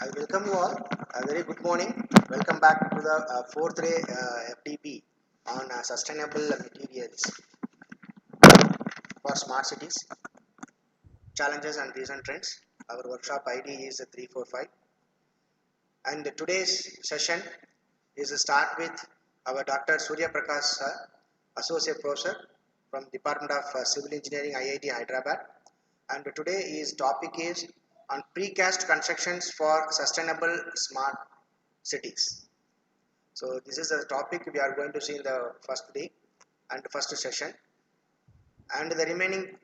I welcome you all. A very good morning. Welcome back to the fourth day FDP on sustainable materials for smart cities, challenges and recent trends. Our workshop ID is 345. And today's session is to start with our Dr. Surya Prakash, Associate Professor from Department of Civil Engineering, IIT Hyderabad. And today his topic is on precast constructions for sustainable smart cities. So this is a topic we are going to see in the first day and first session, and the remaining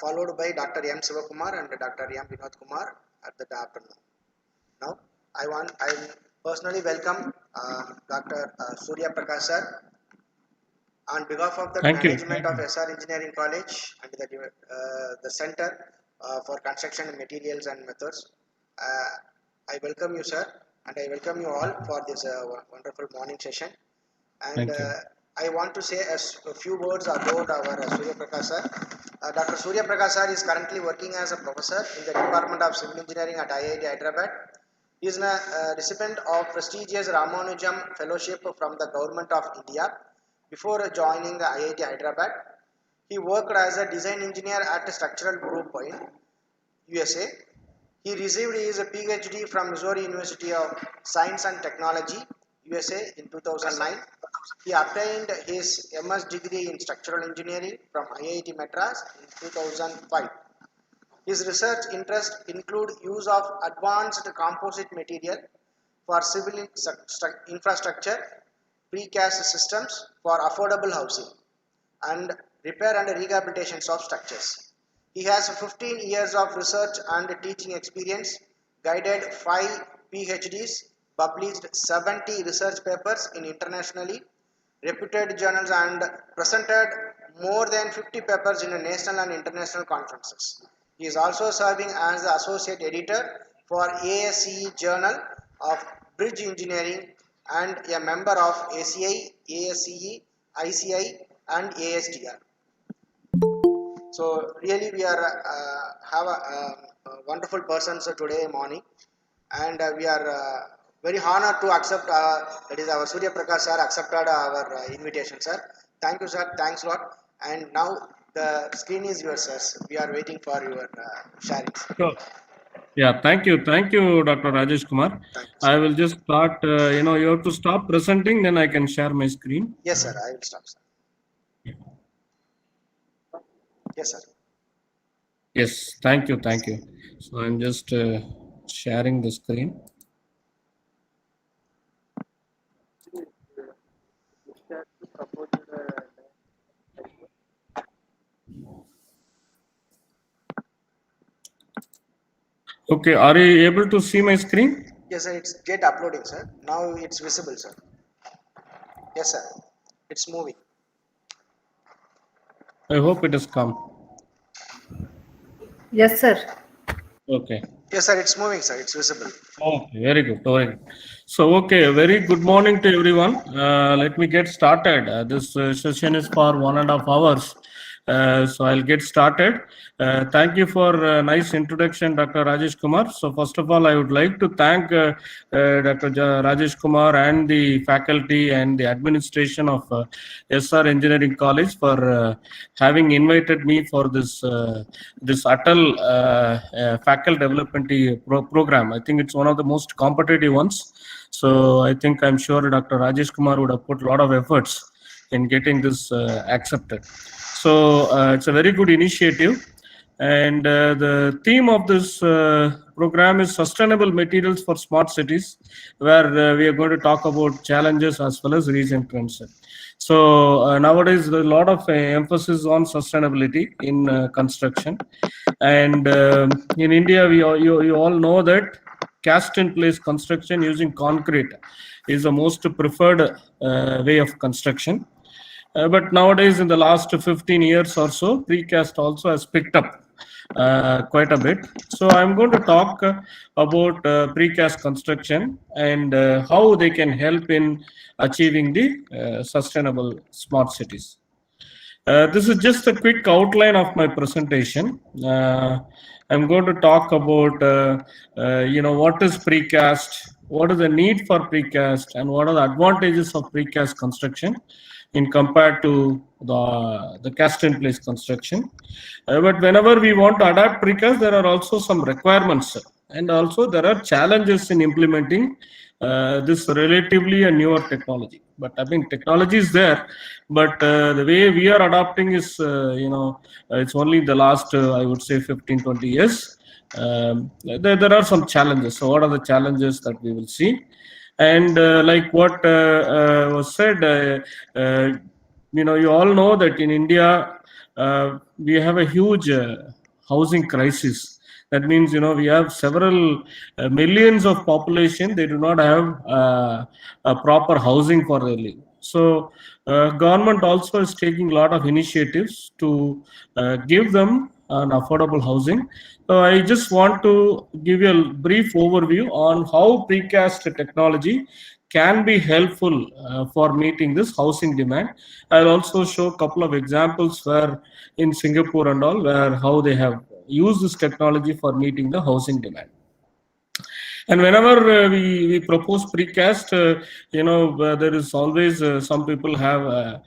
followed by Dr. M. Sivakumar and Dr. M. Vinod Kumar at the afternoon. Now I personally welcome Dr. Surya Prakash sir on behalf of the Thank you. management of SR Engineering College and the Center for Construction Materials and Methods. I welcome you, sir, and I welcome you all for this wonderful morning session. And I want to say a few words about our Surya Prakash sir. Dr. Surya Prakash sir is currently working as a professor in the Department of Civil Engineering at IIT Hyderabad. He is a recipient of prestigious Ramanujam Fellowship from the Government of India. Before joining the IIT Hyderabad, he worked as a design engineer at a structural group in USA. He received his PhD from Missouri University of Science and Technology, USA in 2009. He obtained his MS degree in structural engineering from IIT Madras in 2005. His research interests include use of advanced composite material for civil infrastructure, precast systems for affordable housing, and repair and rehabilitations of structures. He has 15 years of research and teaching experience, guided 5 PhDs, published 70 research papers in internationally reputed journals, and presented more than 50 papers in national and international conferences. He is also serving as the associate editor for ASCE Journal of Bridge Engineering and a member of ACI, ASCE, ICI, and ASDR. So really, we are have a wonderful persons today morning, and we are very honored to accept. That is our Surya Prakash sir accepted our invitation, sir. Thank you, sir. Thanks a lot. And now the screen is yours, sir. We are waiting for your sharing. Sure. Yeah, thank you, Dr. Rajesh Kumar. I will just start. You have to stop presenting, then I can share my screen. Yes, sir. I will stop, sir. Yes, sir. Yes, thank you. So I'm just sharing the screen. Okay, are you able to see my screen? Yes, sir. It's get uploading, sir. Now it's visible, sir. Yes, sir. It's moving. I hope it has come. Yes, sir. Okay. Yes, sir. It's moving, sir. It's visible. Okay, very good. So, okay, very good morning to everyone. Let me get started. This session is for 1.5 hours. So I'll get started. Thank you for a nice introduction, Dr. Rajesh Kumar. So first of all, I would like to thank Dr. Rajesh Kumar and the faculty and the administration of SR Engineering College for having invited me for this Atal faculty development program. I think it's one of the most competitive ones. So I'm sure Dr. Rajesh Kumar would have put a lot of efforts in getting this accepted. So it's a very good initiative, and the theme of this program is sustainable materials for smart cities, where we are going to talk about challenges as well as recent trends. So nowadays there's a lot of emphasis on sustainability in construction, and in India you all know that cast in place construction using concrete is the most preferred way of construction. But nowadays, in the last 15 years or so, precast also has picked up quite a bit. So I'm going to talk about precast construction and how they can help in achieving the sustainable smart cities. This is just a quick outline of my presentation. I'm going to talk about, what is precast, what is the need for precast, and what are the advantages of precast construction in compared to the cast-in-place construction. But whenever we want to adapt precast, there are also some requirements, and also there are challenges in implementing this relatively a newer technology. But I think technology is there, but the way we are adopting is, it's only the last, I would say, 15, 20 years. There are some challenges. So what are the challenges that we will see? And like what was said, you all know that in India, we have a huge housing crisis. That means, we have several millions of population. They do not have a proper housing for their living. So government also is taking a lot of initiatives to give them an affordable housing. So I just want to give you a brief overview on how precast technology can be helpful for meeting this housing demand. I'll also show a couple of examples where in Singapore and all, where how they have used this technology for meeting the housing demand. And whenever we propose precast, there is always some people have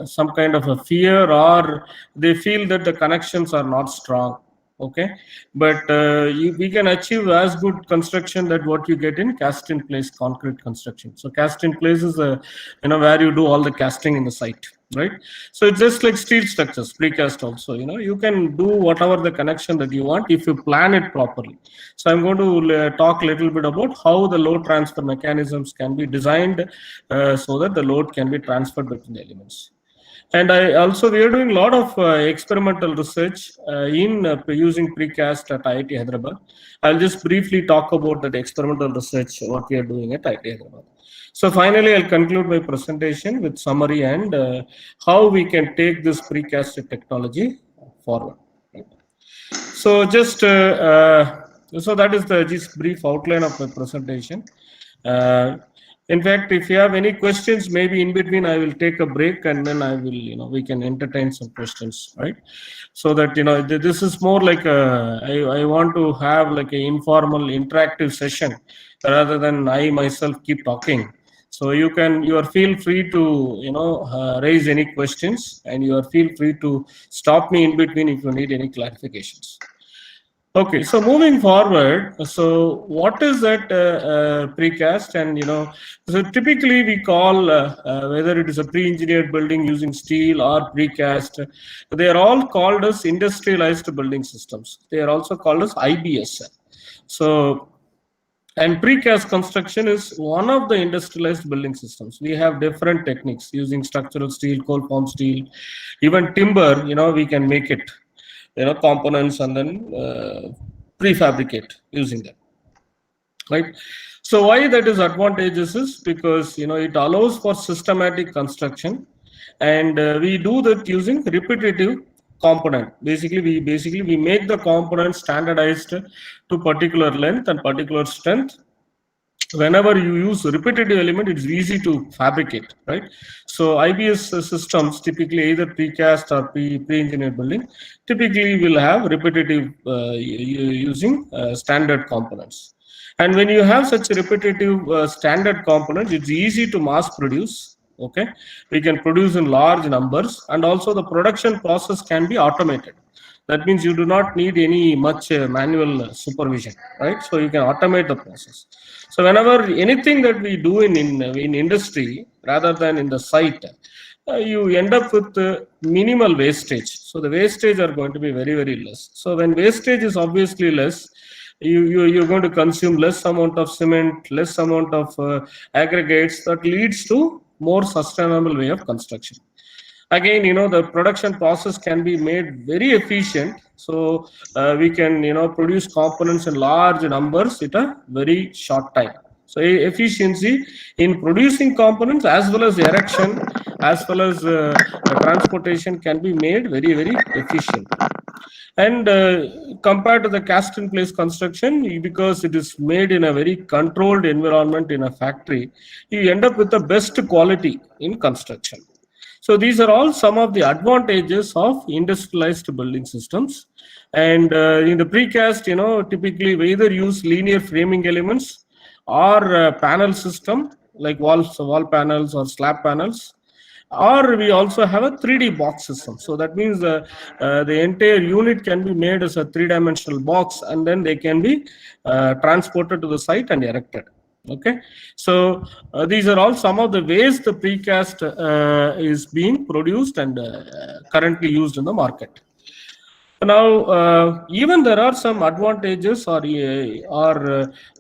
some kind of a fear, or they feel that the connections are not strong. Okay, but we can achieve as good construction that what you get in cast in place concrete construction. So cast in place is where you do all the casting in the site, right? So it's just like steel structures, precast also. You can do whatever the connection that you want if you plan it properly. So I'm going to talk a little bit about how the load transfer mechanisms can be designed so that the load can be transferred between the elements. And we are doing a lot of experimental research in using precast at IIT Hyderabad. I'll just briefly talk about that experimental research, what we are doing at IIT Hyderabad. So finally, I'll conclude my presentation with summary and how we can take this precast technology forward. So just so that is the just brief outline of my presentation. In fact, if you have any questions, maybe in between I will take a break and then I will, we can entertain some questions, right? So that, this is more like I want to have like an informal interactive session rather than I myself keep talking. So you are feel free to, raise any questions, and you are feel free to stop me in between if you need any clarifications. Okay, so moving forward, so what is that precast? And so typically we call whether it is a pre-engineered building using steel or precast, they are all called as industrialized building systems. They are also called as IBS. So, and precast construction is one of the industrialized building systems. We have different techniques using structural steel, cold formed steel, even timber. We can make it. Components and then prefabricate using them, right? So why that is advantageous is because it allows for systematic construction, and we do that using repetitive component. Basically we make the component standardized to particular length and particular strength. Whenever you use repetitive element, it's easy to fabricate, right? So IBS systems, typically either precast or pre-engineered building, typically will have repetitive using standard components. And when you have such repetitive standard components, it's easy to mass produce. Okay, we can produce in large numbers, and also the production process can be automated. That means you do not need any much manual supervision, right? So you can automate the process. So whenever anything that we do in industry rather than in the site, you end up with minimal wastage. So the wastage are going to be very, very less. So when wastage is obviously less, you're going to consume less amount of cement, less amount of aggregates. That leads to more sustainable way of construction. Again, the production process can be made very efficient. So we can, produce components in large numbers at a very short time. So efficiency in producing components as well as erection, as well as transportation can be made very, very efficient. And compared to the cast in place construction, because it is made in a very controlled environment in a factory, you end up with the best quality in construction. So these are all some of the advantages of industrialized building systems. And in the precast, typically we either use linear framing elements or panel system like wall panels or slab panels, or we also have a 3D box system. So that means the entire unit can be made as a three-dimensional box, and then they can be transported to the site and erected. Okay, so these are all some of the ways the precast is being produced and currently used in the market. Now, even there are some advantages, or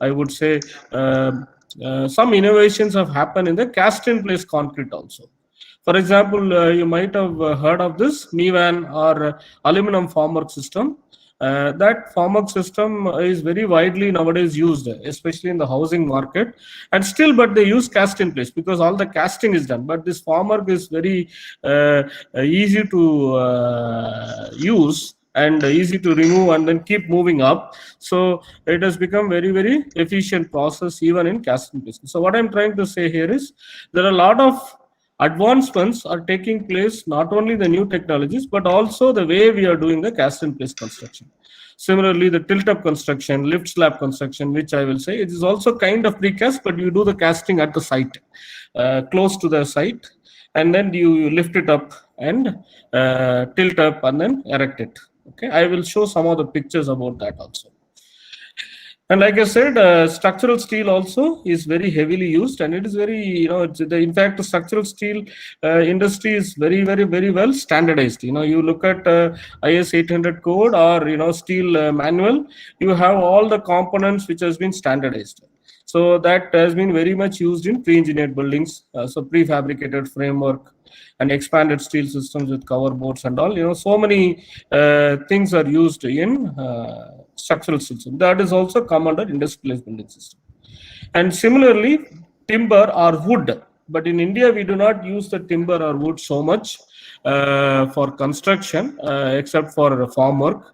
I would say some innovations have happened in the cast-in-place concrete also. For example, you might have heard of this MEVAN or aluminum formwork system. That formwork system is very widely nowadays used, especially in the housing market, and still, but they use cast in place because all the casting is done. But this formwork is very easy to use and easy to remove and then keep moving up. So it has become very, very efficient process even in cast in place. So what I'm trying to say here is there are a lot of advancements are taking place, not only the new technologies, but also the way we are doing the cast in place construction. Similarly, the tilt up construction, lift slab construction, which I will say it is also kind of precast, but you do the casting at the site, close to the site, and then you lift it up and tilt up and then erect it. Okay, I will show some of the pictures about that also. And like I said, structural steel also is very heavily used, and it is very, in fact, the structural steel industry is very, very, very well standardized. You look at IS 800 code or, steel manual, you have all the components which has been standardized. So that has been very much used in pre-engineered buildings, so prefabricated framework and expanded steel systems with cover boards and all. So many things are used in structural system. That is also come under industrialized building system. And similarly, timber or wood. But in India, we do not use the timber or wood so much for construction, except for formwork.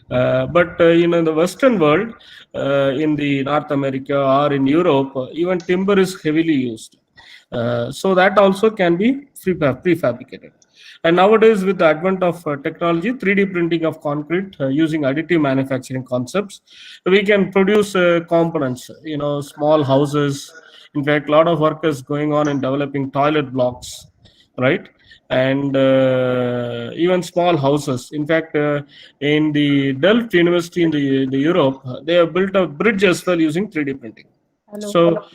But in the Western world, in the North America or in Europe, even timber is heavily used. So that also can be prefabricated. And nowadays, with the advent of technology, 3D printing of concrete using additive manufacturing concepts, we can produce components, small houses. In fact, a lot of work is going on in developing toilet blocks, right? And even small houses. In fact, in the Delft University in the Europe, they have built a bridge as well using 3D printing. Hello. So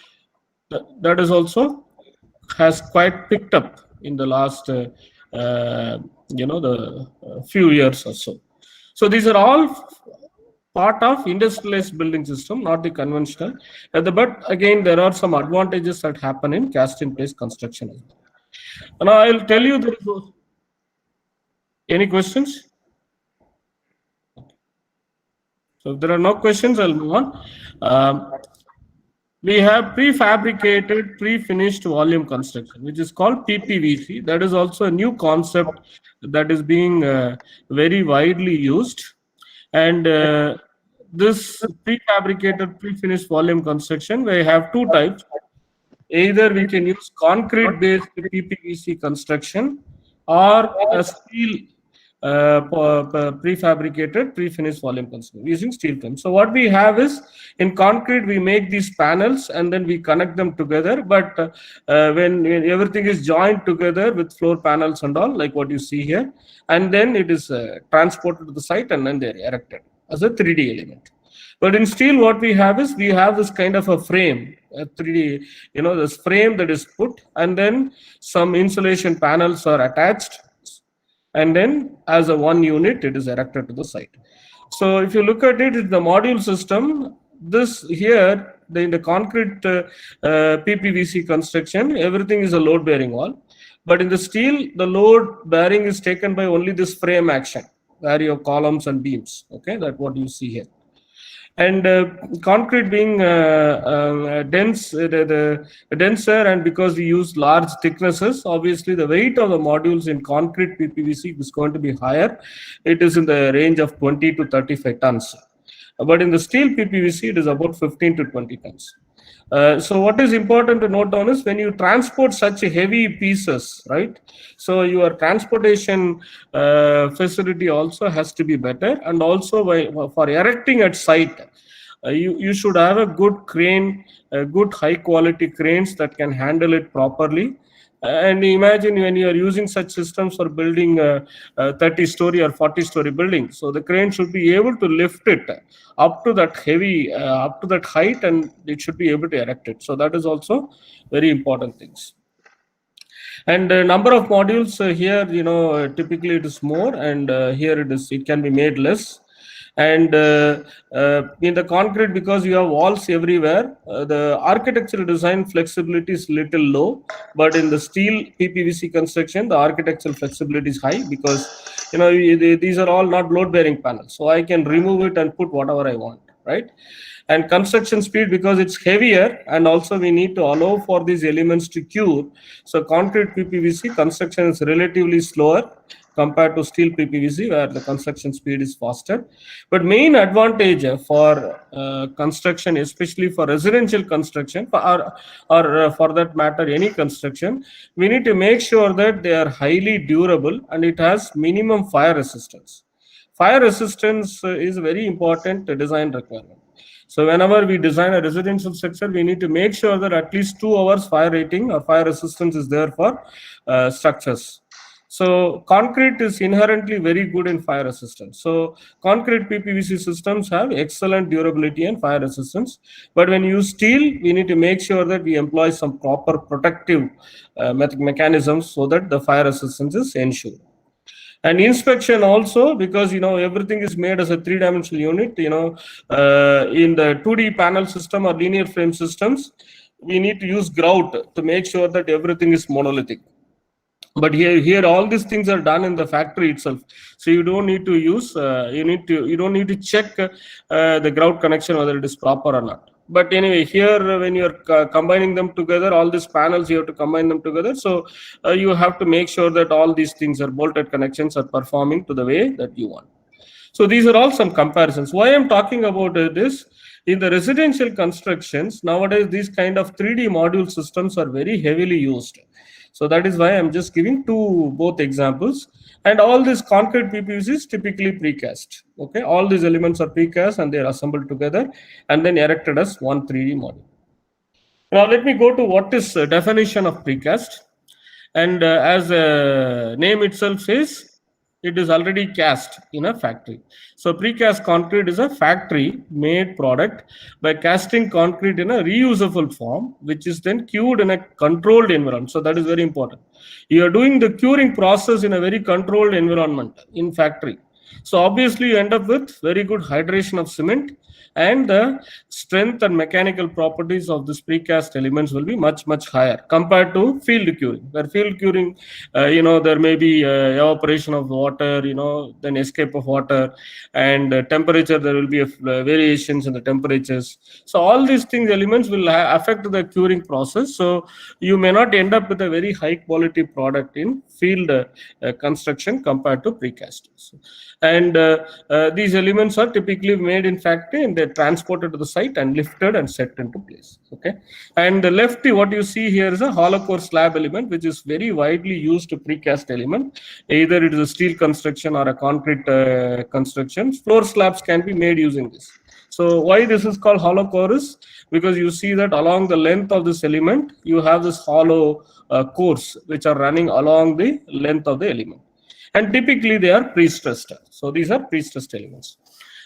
that is also has quite picked up in the last few years or so. So these are all part of industrialized building system, not the conventional. But again, there are some advantages that happen in cast in place construction as well. And I'll tell you any questions? So if there are no questions, I'll move on. We have prefabricated, pre-finished volume construction, which is called PPVC. That is also a new concept that is being very widely used. And this prefabricated, pre-finished volume construction, we have two types. Either we can use concrete-based PPVC construction or a steel prefabricated, pre-finished volume construction using steel frame. So what we have is, in concrete, we make these panels and then we connect them together. But when everything is joined together with floor panels and all, like what you see here, and then it is transported to the site and then they're erected as a 3D element. But in steel, what we have is we have this kind of a frame, a 3D, this frame that is put, and then some insulation panels are attached, and then as a one unit, it is erected to the site. So if you look at it, it's the module system. This here, in the concrete PPVC construction, everything is a load-bearing wall. But in the steel, the load bearing is taken by only this frame action, where you have columns and beams. Okay, that's what you see here. And concrete being denser, and because we use large thicknesses, obviously the weight of the modules in concrete PPVC is going to be higher. It is in the range of 20 to 35 tons. But in the steel PPVC, it is about 15 to 20 tons. So what is important to note down is when you transport such heavy pieces, right? So your transportation facility also has to be better, and also for erecting at site, you should have a good crane, good high quality cranes that can handle it properly. And imagine when you are using such systems for building a 30-story or 40-story building, so the crane should be able to lift it up to that heavy, up to that height, and it should be able to erect it. So that is also very important things. And number of modules here, typically it is more, and here it can be made less. And in the concrete, because you have walls everywhere, the architectural design flexibility is little low. But in the steel PPVC construction, the architectural flexibility is high, because these are all not load bearing panels, so I can remove it and put whatever I want, right? And construction speed, because it's heavier, and also we need to allow for these elements to cure. So concrete PPVC construction is relatively slower compared to steel PPVC, where the construction speed is faster. But main advantage for construction, especially for residential construction, or for that matter any construction, we need to make sure that they are highly durable and it has minimum fire resistance. Fire resistance is a very important design requirement. So whenever we design a residential structure, we need to make sure that at least 2 hours fire rating or fire resistance is there for structures. So concrete is inherently very good in fire resistance. So concrete PPVC systems have excellent durability and fire resistance. But when you use steel, we need to make sure that we employ some proper protective mechanisms so that the fire resistance is ensured. And inspection also, because everything is made as a 3-dimensional unit. In the 2D panel system or linear frame systems, we need to use grout to make sure that everything is monolithic. But here all these things are done in the factory itself, so you don't need to use you don't need to check the grout connection whether it is proper or not. But anyway, here when you're combining them together, all these panels, you have to combine them together. So you have to make sure that all these things are bolted connections are performing to the way that you want. So these are all some comparisons. Why I'm talking about this, in the residential constructions nowadays, these kind of 3D module systems are very heavily used. So that is why I'm just giving both examples. And all this concrete PPVC is typically precast. Okay, all these elements are precast and they are assembled together and then erected as one 3D module. Now let me go to what is the definition of precast. And as name itself says, it is already cast in a factory. So precast concrete is a factory made product by casting concrete in a reusable form, which is then cured in a controlled environment. So that is very important. You are doing the curing process in a very controlled environment in factory. So obviously you end up with very good hydration of cement, and the strength and mechanical properties of this precast elements will be much higher compared to field curing. Where field curing, there may be evaporation of water, then escape of water, and temperature, there will be variations in the temperatures. So all these things, elements will affect the curing process. So you may not end up with a very high quality product in field construction compared to precast. And these elements are typically made in factory and they're transported to the site and lifted and set into place. Okay, and the left, what you see here is a hollow core slab element, which is very widely used precast element. Either it is a steel construction or a concrete construction. Floor slabs can be made using this. So why this is called hollow core is because you see that along the length of this element, you have this hollow cores which are running along the length of the element. And typically they are pre-stressed. So these are pre-stressed elements.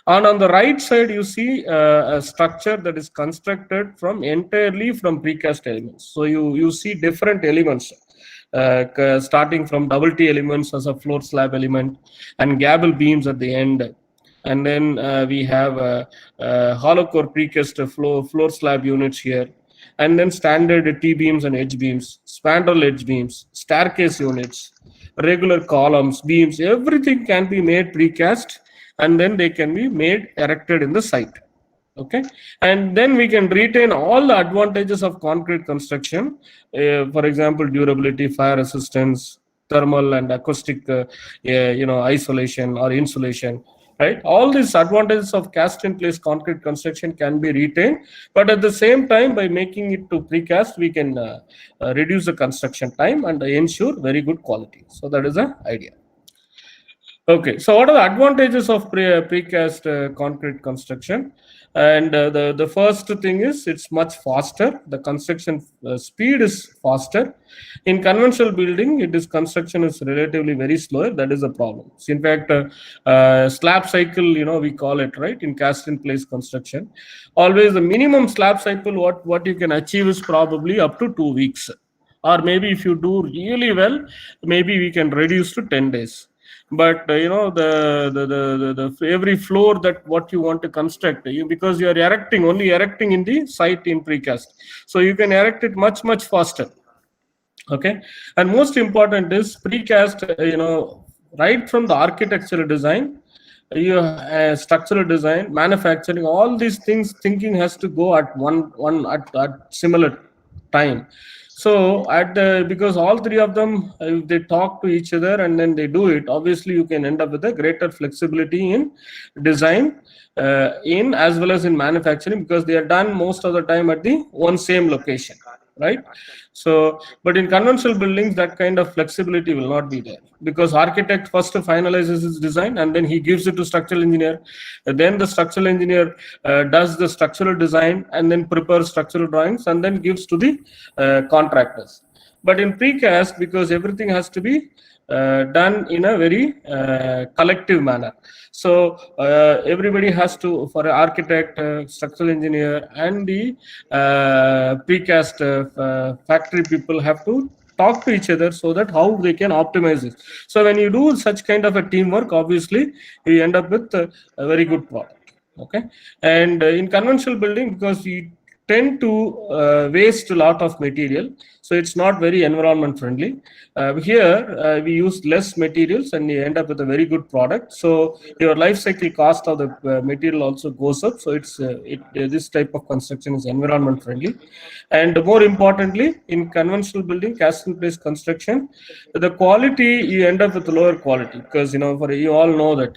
And on the right side, you see a structure that is constructed entirely from precast elements. So you see different elements, starting from double T elements as a floor slab element and gable beams at the end. And then we have hollow core precast floor slab units here. And then standard T-beams and H-beams, spandrel H-beams, staircase units, regular columns, beams, everything can be made precast, and then they can be made erected in the site. Okay, and then we can retain all the advantages of concrete construction, for example, durability, fire resistance, thermal and acoustic isolation or insulation, right? All these advantages of cast in place concrete construction can be retained, but at the same time, by making it to precast, we can reduce the construction time and ensure very good quality. So that is the idea. Okay, so what are the advantages of precast concrete construction? And the first thing is it's much faster. The construction speed is faster. In conventional building, it is construction is relatively very slow. That is a problem. So in fact, slab cycle, we call it, right, in cast in place construction. Always the minimum slab cycle what you can achieve is probably up to 2 weeks, or maybe if you do really well, maybe we can reduce to 10 days. But the every floor that what you want to construct, because you are only erecting in the site in precast, so you can erect it much faster. Okay, and most important is precast, right from the architectural design, structural design, manufacturing, all these things, thinking has to go at at similar time. So because all three of them, if they talk to each other and then they do it, obviously you can end up with a greater flexibility in design, in as well as in manufacturing, because they are done most of the time at the one same location, right? So, but in conventional buildings, that kind of flexibility will not be there, because architect first finalizes his design and then he gives it to structural engineer. Then the structural engineer does the structural design and then prepares structural drawings and then gives to the contractors. But in precast, because everything has to be done in a very collective manner. So everybody has to, for an architect, structural engineer, and the precast factory people have to talk to each other so that how they can optimize it. So when you do such kind of a teamwork, obviously you end up with a very good product. Okay, and in conventional building, because you tend to waste a lot of material, so it's not very environment friendly. Here we use less materials and you end up with a very good product, so your life cycle cost of the material also goes up. So this type of construction is environment friendly. And more importantly, in conventional building, cast in place construction, the quality, you end up with lower quality, because you all know that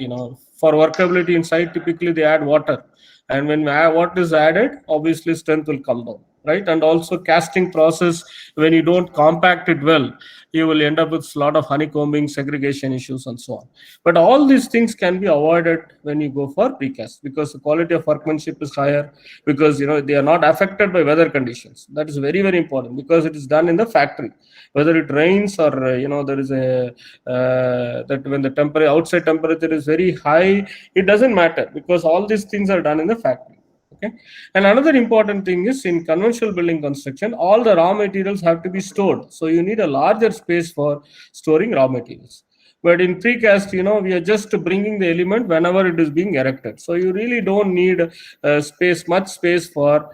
for workability inside, typically they add water, and when what is added, obviously strength will come down, right? And also casting process, when you don't compact it well, you will end up with a lot of honeycombing, segregation issues, and so on. But all these things can be avoided when you go for precast, because the quality of workmanship is higher, because they are not affected by weather conditions. That is very, very important, because it is done in the factory. Whether it rains or there is that when the outside temperature is very high, it doesn't matter, because all these things are done in the factory. Okay, and another important thing is, in conventional building construction, all the raw materials have to be stored, so you need a larger space for storing raw materials. But in precast, we are just bringing the element whenever it is being erected, so you really don't need much space for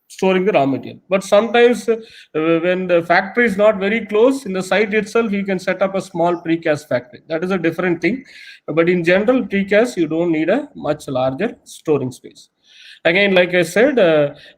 storing the raw material. But sometimes when the factory is not very close, in the site itself, you can set up a small precast factory. That is a different thing. But in general, precast, you don't need a much larger storing space. Again, like I said,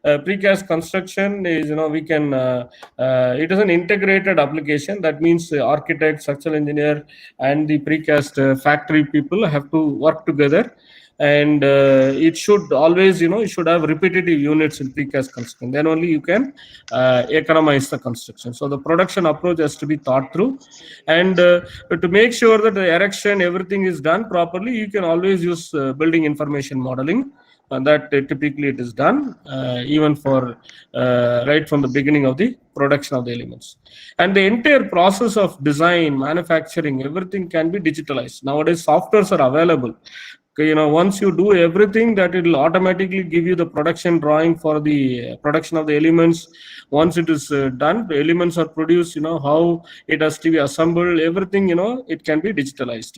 precast construction is, it is an integrated application. That means the architect, structural engineer, and the precast factory people have to work together. And it should always, you should have repetitive units in precast construction. Then only you can economize the construction. So the production approach has to be thought through. And to make sure that the erection, everything is done properly, you can always use building information modeling. And that typically it is done even for right from the beginning of the production of the elements. And the entire process of design, manufacturing, everything can be digitalized. Nowadays, softwares are available. Once you do everything, that it will automatically give you the production drawing for the production of the elements. Once it is done, the elements are produced, how it has to be assembled, everything, it can be digitalized.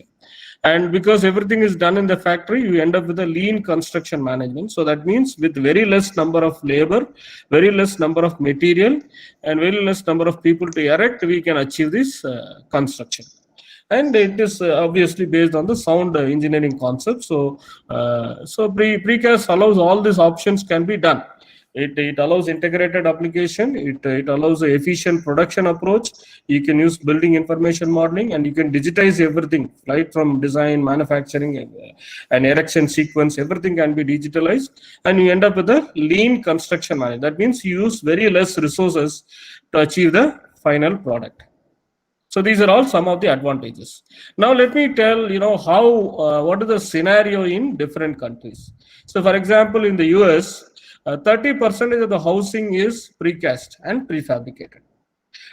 And because everything is done in the factory, you end up with a lean construction management. So that means with very less number of labor, very less number of material, and very less number of people to erect, we can achieve this construction. And it is obviously based on the sound engineering concept. So precast allows all these options can be done. It allows integrated application. It allows an efficient production approach. You can use building information modeling, and you can digitize everything, right from design, manufacturing, and erection sequence. Everything can be digitalized, and you end up with a lean construction management. That means you use very less resources to achieve the final product. So these are all some of the advantages. Now let me tell how what is the scenario in different countries. So for example, in the US, 30% of the housing is precast and prefabricated,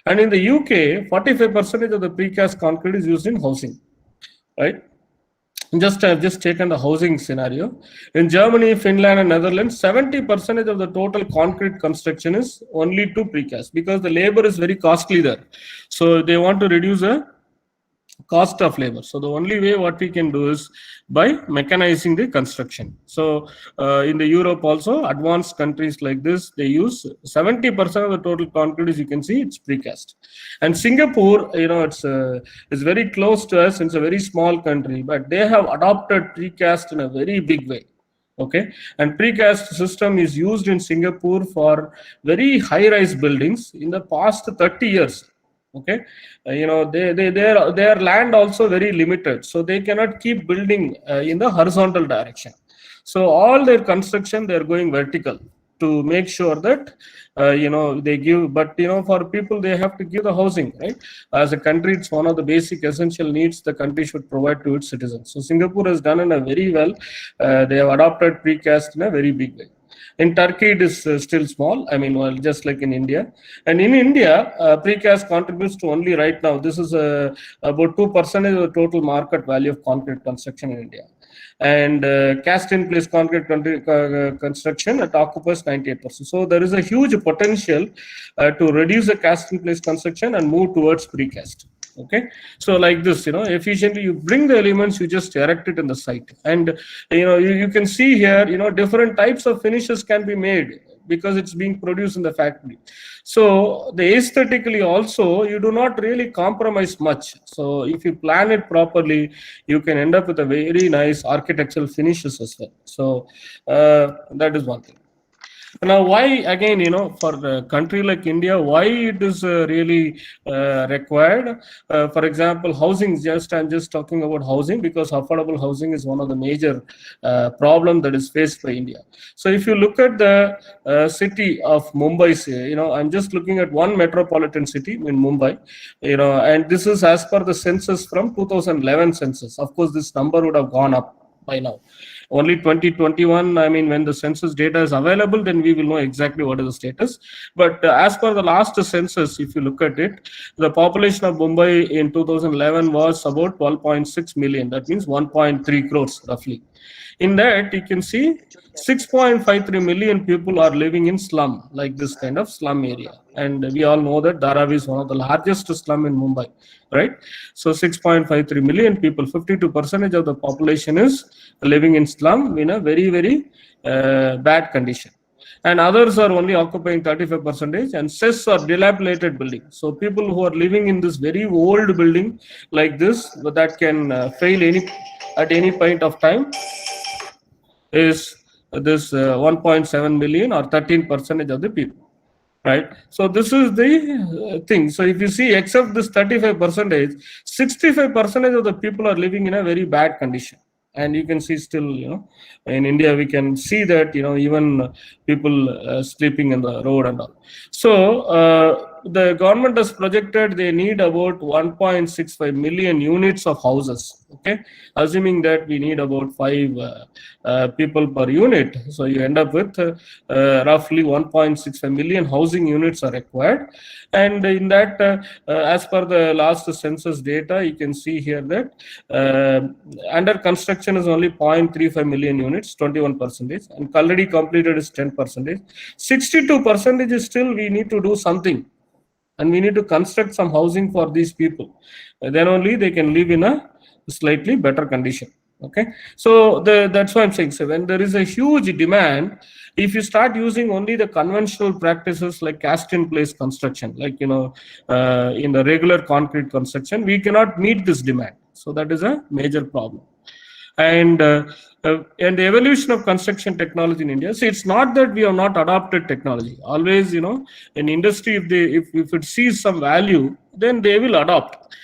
and in the UK, 45% of the precast concrete is used in housing, right? I've just taken the housing scenario. In Germany, Finland, and Netherlands, 70% of the total concrete construction is only to precast because the labor is very costly there. So they want to reduce the cost of labor. So the only way what we can do is by mechanizing the construction. So in the Europe also, advanced countries like this, they use 70% of the total concrete, as you can see, it's precast. And Singapore, it's very close to us. It's a very small country, but they have adopted precast in a very big way. Okay, and precast system is used in Singapore for very high-rise buildings in the past 30 years. Okay, their land also very limited, so they cannot keep building in the horizontal direction. So all their construction, they're going vertical to make sure that they give. But for people, they have to give the housing, right? As a country, it's one of the basic essential needs the country should provide to its citizens. So Singapore has done it very well. They have adopted precast in a very big way. In Turkey, it is still small. I mean, well, just like in India. And in India, precast contributes to only right now. This is about 2% of the total market value of concrete construction in India. And cast-in-place concrete construction, it occupies 98%. So there is a huge potential to reduce the cast-in-place construction and move towards precast. Okay, so like this, efficiently you bring the elements, you just erect it in the site, and you can see here, different types of finishes can be made because it's being produced in the factory. So the aesthetically also, you do not really compromise much. So if you plan it properly, you can end up with a very nice architectural finishes as well. So that is one thing. Now, why again, for a country like India, why it is really required? For example, housing. I'm just talking about housing because affordable housing is one of the major problem that is faced by India. So if you look at the city of Mumbai, I'm just looking at one metropolitan city in Mumbai, and this is as per the census from 2011 census. Of course, this number would have gone up by now. Only 2021, I mean, when the census data is available, then we will know exactly what is the status. But as per the last census, if you look at it, the population of Mumbai in 2011 was about 12.6 million. That means 1.3 crores roughly. In that, you can see 6.53 million people are living in slum, like this kind of slum area. And we all know that Dharavi is one of the largest slum in Mumbai, right? So 6.53 million people, 52% of the population is living in slum in a very, very bad condition. And others are only occupying 35%, and CES are dilapidated buildings. So people who are living in this very old building like this, that can fail at any point of time, is this 1.7 million or 13% of the people, right? So this is the thing. So if you see, except this 35%, 65% of the people are living in a very bad condition. And you can see still, in India, we can see that, even people sleeping in the road and all. So the government has projected they need about 1.65 million units of houses. Okay, assuming that we need about 5 people per unit, so you end up with roughly 1.65 million housing units are required. And in that, as per the last census data, you can see here that under construction is only 0.35 million units, 21%, and already completed is 10%. 62% is still we need to do something, and we need to construct some housing for these people. Then only they can live in a slightly better condition. Okay, so that's why I'm saying, so when there is a huge demand, if you start using only the conventional practices like cast-in-place construction, like in the regular concrete construction, we cannot meet this demand. So that is a major problem. And the evolution of construction technology in India. So it's not that we have not adopted technology. Always, in industry, if it sees some value, then they will adopt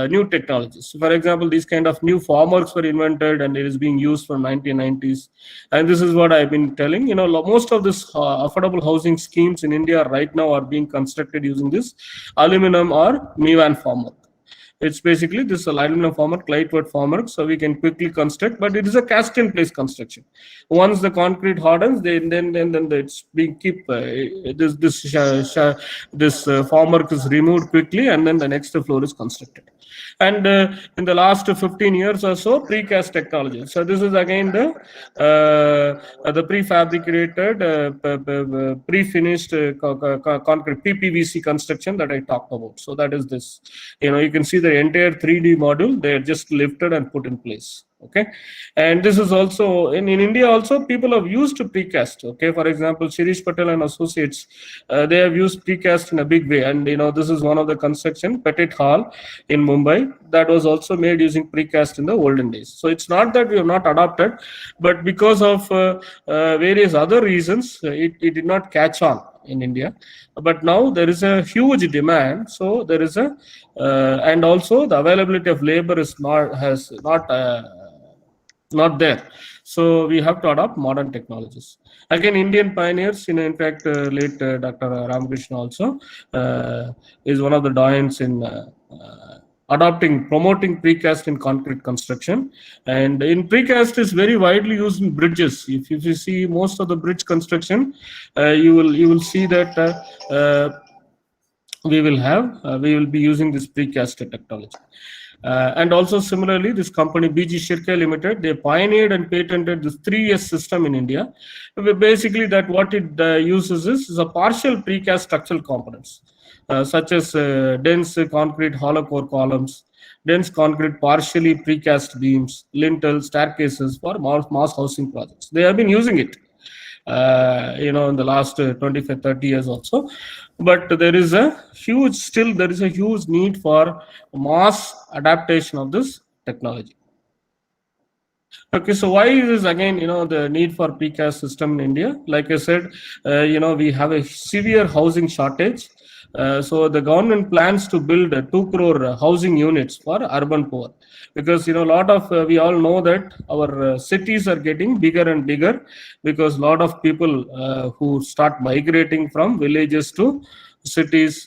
new technologies. So for example, these kind of new formworks were invented and it is being used from 1990s. And this is what I've been telling. Most of this affordable housing schemes in India right now are being constructed using this aluminum or Mivan formwork. It's basically this aluminum formwork, lightweight formwork, so we can quickly construct, but it is a cast-in-place construction. Once the concrete hardens, then it's being this formwork is removed quickly, and then the next floor is constructed. And in the last 15 years or so, precast technology. So this is again the prefabricated, pre-finished concrete PPVC construction that I talked about. So that is this. You can see the entire 3D module. They are just lifted and put in place. Okay, and this is also in India. Also, people have used precast. Okay, for example, Shirish Patel and Associates, they have used precast in a big way. And this is one of the construction, Petit Hall in Mumbai, that was also made using precast in the olden days. So it's not that we have not adopted, but because of various other reasons, it did not catch on in India. But now there is a huge demand. So there is and also the availability of labor is not there. So we have to adopt modern technologies. Again, Indian pioneers, in fact, late Dr. Ramakrishna also is one of the doyens in promoting precast in concrete construction. And in precast is very widely used in bridges. If you see most of the bridge construction, you will see that we will be using this precast technology. And also similarly, this company BG Shirke Limited, they pioneered and patented this 3S system in India. Basically, that what it uses is a partial precast structural components, such as dense concrete hollow core columns, dense concrete partially precast beams, lintels, staircases for mass housing projects. They have been using it in the last 25-30 years also, but there is a huge need for mass adaptation of this technology. Okay, so why is this again, the need for precast system in India? Like I said, we have a severe housing shortage. So the government plans to build 2 crore housing units for urban poor, because a lot of we all know that our cities are getting bigger and bigger, because a lot of people who start migrating from villages to cities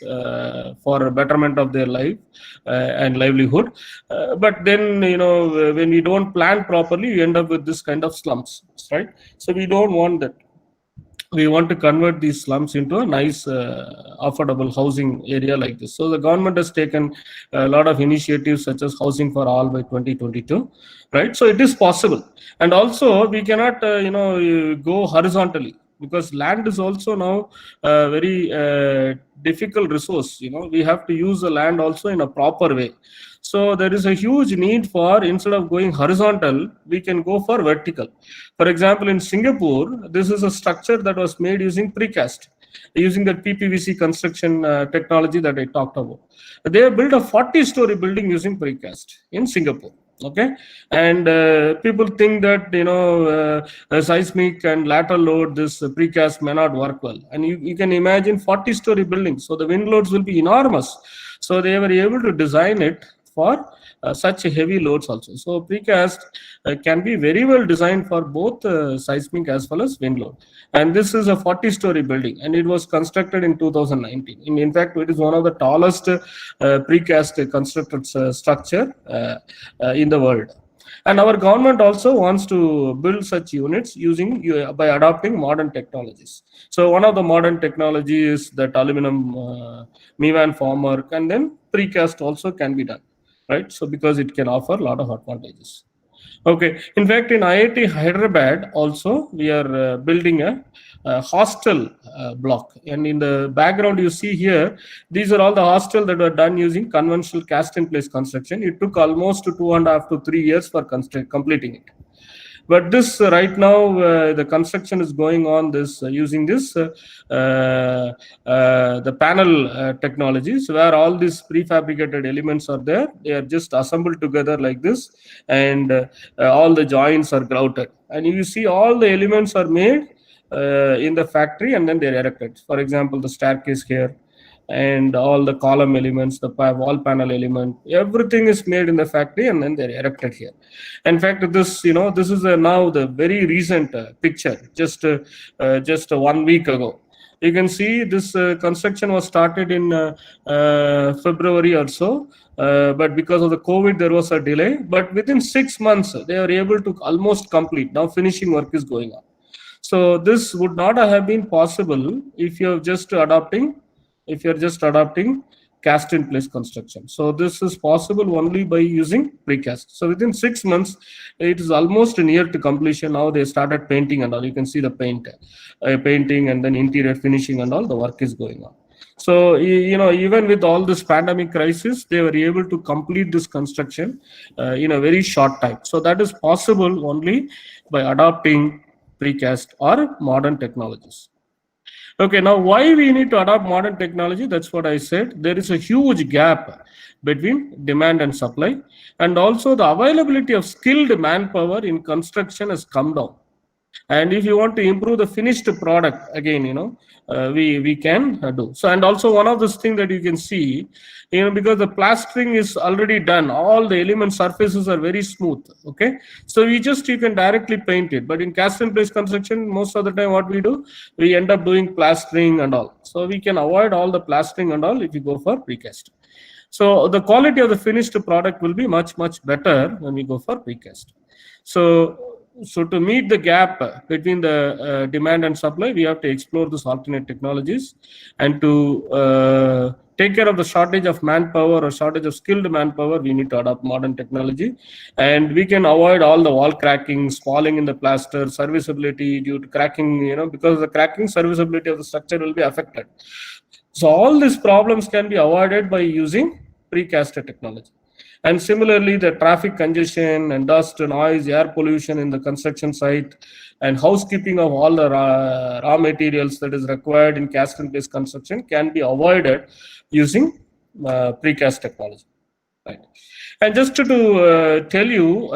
for betterment of their life and livelihood. But then when we don't plan properly, we end up with this kind of slums, right? So we don't want that. We want to convert these slums into a nice affordable housing area like this. So the government has taken a lot of initiatives such as Housing for All by 2022, right? So it is possible. And also we cannot go horizontally, because land is also now a very difficult resource. We have to use the land also in a proper way. So there is a huge need for, instead of going horizontal, we can go for vertical. For example, in Singapore, this is a structure that was made using precast, using the PPVC construction technology that I talked about. They have built a 40-story building using precast in Singapore. Okay, and people think that seismic and lateral load, this precast may not work well, and you can imagine 40-story buildings, so the wind loads will be enormous. So they were able to design it for such heavy loads also. So precast can be very well designed for both seismic as well as wind load. And this is a 40-story building, and it was constructed in 2019. In fact, it is one of the tallest precast constructed structure in the world. And our government also wants to build such units by adopting modern technologies. So one of the modern technology is that aluminum Mivan formwork, and then precast also can be done, right? So because it can offer a lot of advantages. Okay, in fact, in IIT Hyderabad also, we are building a hostel block. And in the background you see here, these are all the hostels that were done using conventional cast-in-place construction. It took almost 2.5 to 3 years for completing it. But this right now, the construction is going on this using this the panel technologies, where all these prefabricated elements are there. They are just assembled together like this, and all the joints are grouted. And you see all the elements are made in the factory, and then they're erected. For example, the staircase here, and all the column elements, the wall panel element, everything is made in the factory, and then they're erected here. In fact, this, this is now the very recent picture, just 1 week ago. You can see this construction was started in February or so, but because of the COVID, there was a delay. But within 6 months, they are able to almost complete. Now finishing work is going on. So this would not have been possible if you're just adopting cast in place construction. So this is possible only by using precast. So within 6 months, it is almost near to completion. Now they started painting and all. You can see the painting and then interior finishing and all. The work is going on. So, even with all this pandemic crisis, they were able to complete this construction in a very short time. So that is possible only by adopting precast or modern technologies. Okay, now why we need to adopt modern technology? That's what I said. There is a huge gap between demand and supply, and also the availability of skilled manpower in construction has come down. And if you want to improve the finished product, again, we can do so. And also one of those things that you can see, because the plastering is already done, all the element surfaces are very smooth. Okay, so you can directly paint it. But in cast in place construction, most of the time what we do, we end up doing plastering and all. So we can avoid all the plastering and all if you go for precast. So the quality of the finished product will be much better when we go for precast. So to meet the gap between the demand and supply, we have to explore these alternate technologies, and to take care of the shortage of manpower or shortage of skilled manpower, we need to adopt modern technology, and we can avoid all the wall crackings, falling in the plaster, serviceability due to cracking, because the cracking, serviceability of the structure will be affected. So all these problems can be avoided by using precast technology. And similarly, the traffic congestion and dust, noise, air pollution in the construction site, and housekeeping of all the raw materials that is required in cast in place construction can be avoided using precast technology. Right. And just to tell you,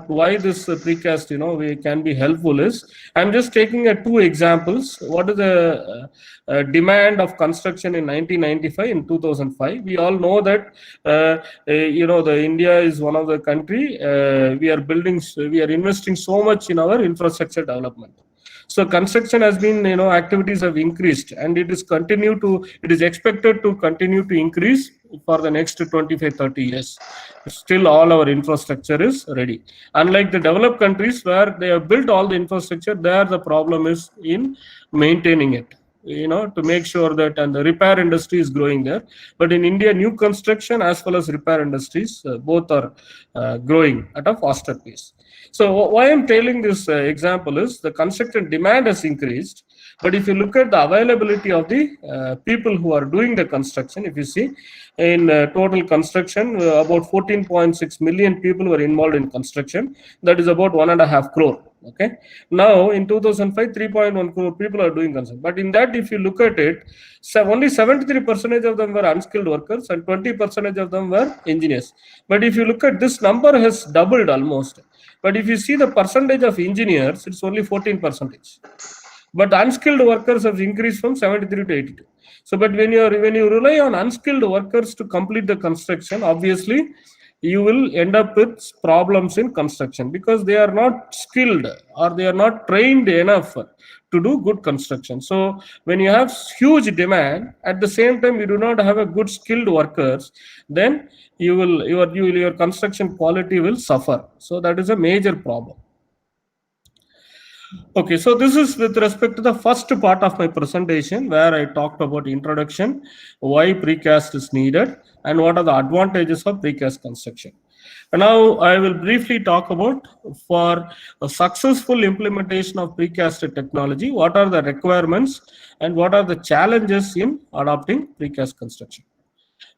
why this precast, we can be helpful is, I'm just taking 2 examples. What is the demand of construction in 1995 and 2005? We all know that, the India is one of the country, we are investing so much in our infrastructure development. So construction has been, activities have increased, and it is expected to continue to increase for the next 25-30 years. Still all our infrastructure is ready. Unlike the developed countries where they have built all the infrastructure, there the problem is in maintaining it, to make sure that, and the repair industry is growing there. But in India, new construction as well as repair industries, both are growing at a faster pace. So why I'm telling this example is the construction demand has increased, but if you look at the availability of the people who are doing the construction, if you see in total construction, about 14.6 million people were involved in construction. That is about 1.5 crore. Okay. Now in 2005, 3.1 crore people are doing construction. But in that, if you look at it, only 73% of them were unskilled workers and 20% of them were engineers. But if you look at this number has doubled almost. But if you see the percentage of engineers, it's only 14%. But unskilled workers have increased from 73 to 82. So, but when you rely on unskilled workers to complete the construction, obviously you will end up with problems in construction because they are not skilled or they are not trained enough to do good construction. So when you have huge demand, at the same time you do not have a good skilled workers, then your construction quality will suffer. So that is a major problem. Okay, so this is with respect to the first part of my presentation where I talked about introduction, why precast is needed, and what are the advantages of precast construction. And now I will briefly talk about, for a successful implementation of precast technology, what are the requirements and what are the challenges in adopting precast construction.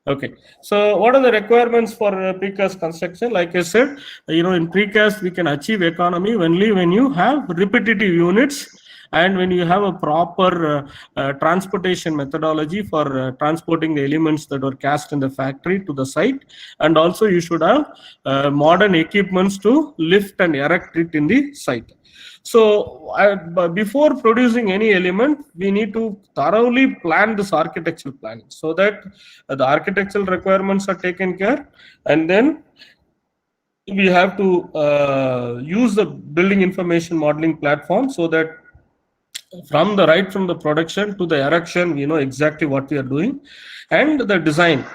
Okay, so what are the requirements for precast construction? Like I said, in precast we can achieve economy only when you have repetitive units and when you have a proper transportation methodology for transporting the elements that were cast in the factory to the site, and also you should have modern equipments to lift and erect it in the site. So before producing any element, we need to thoroughly plan this architectural planning so that the architectural requirements are taken care, and then we have to use the building information modeling platform so that from the production to the erection, we know exactly what we are doing. And the design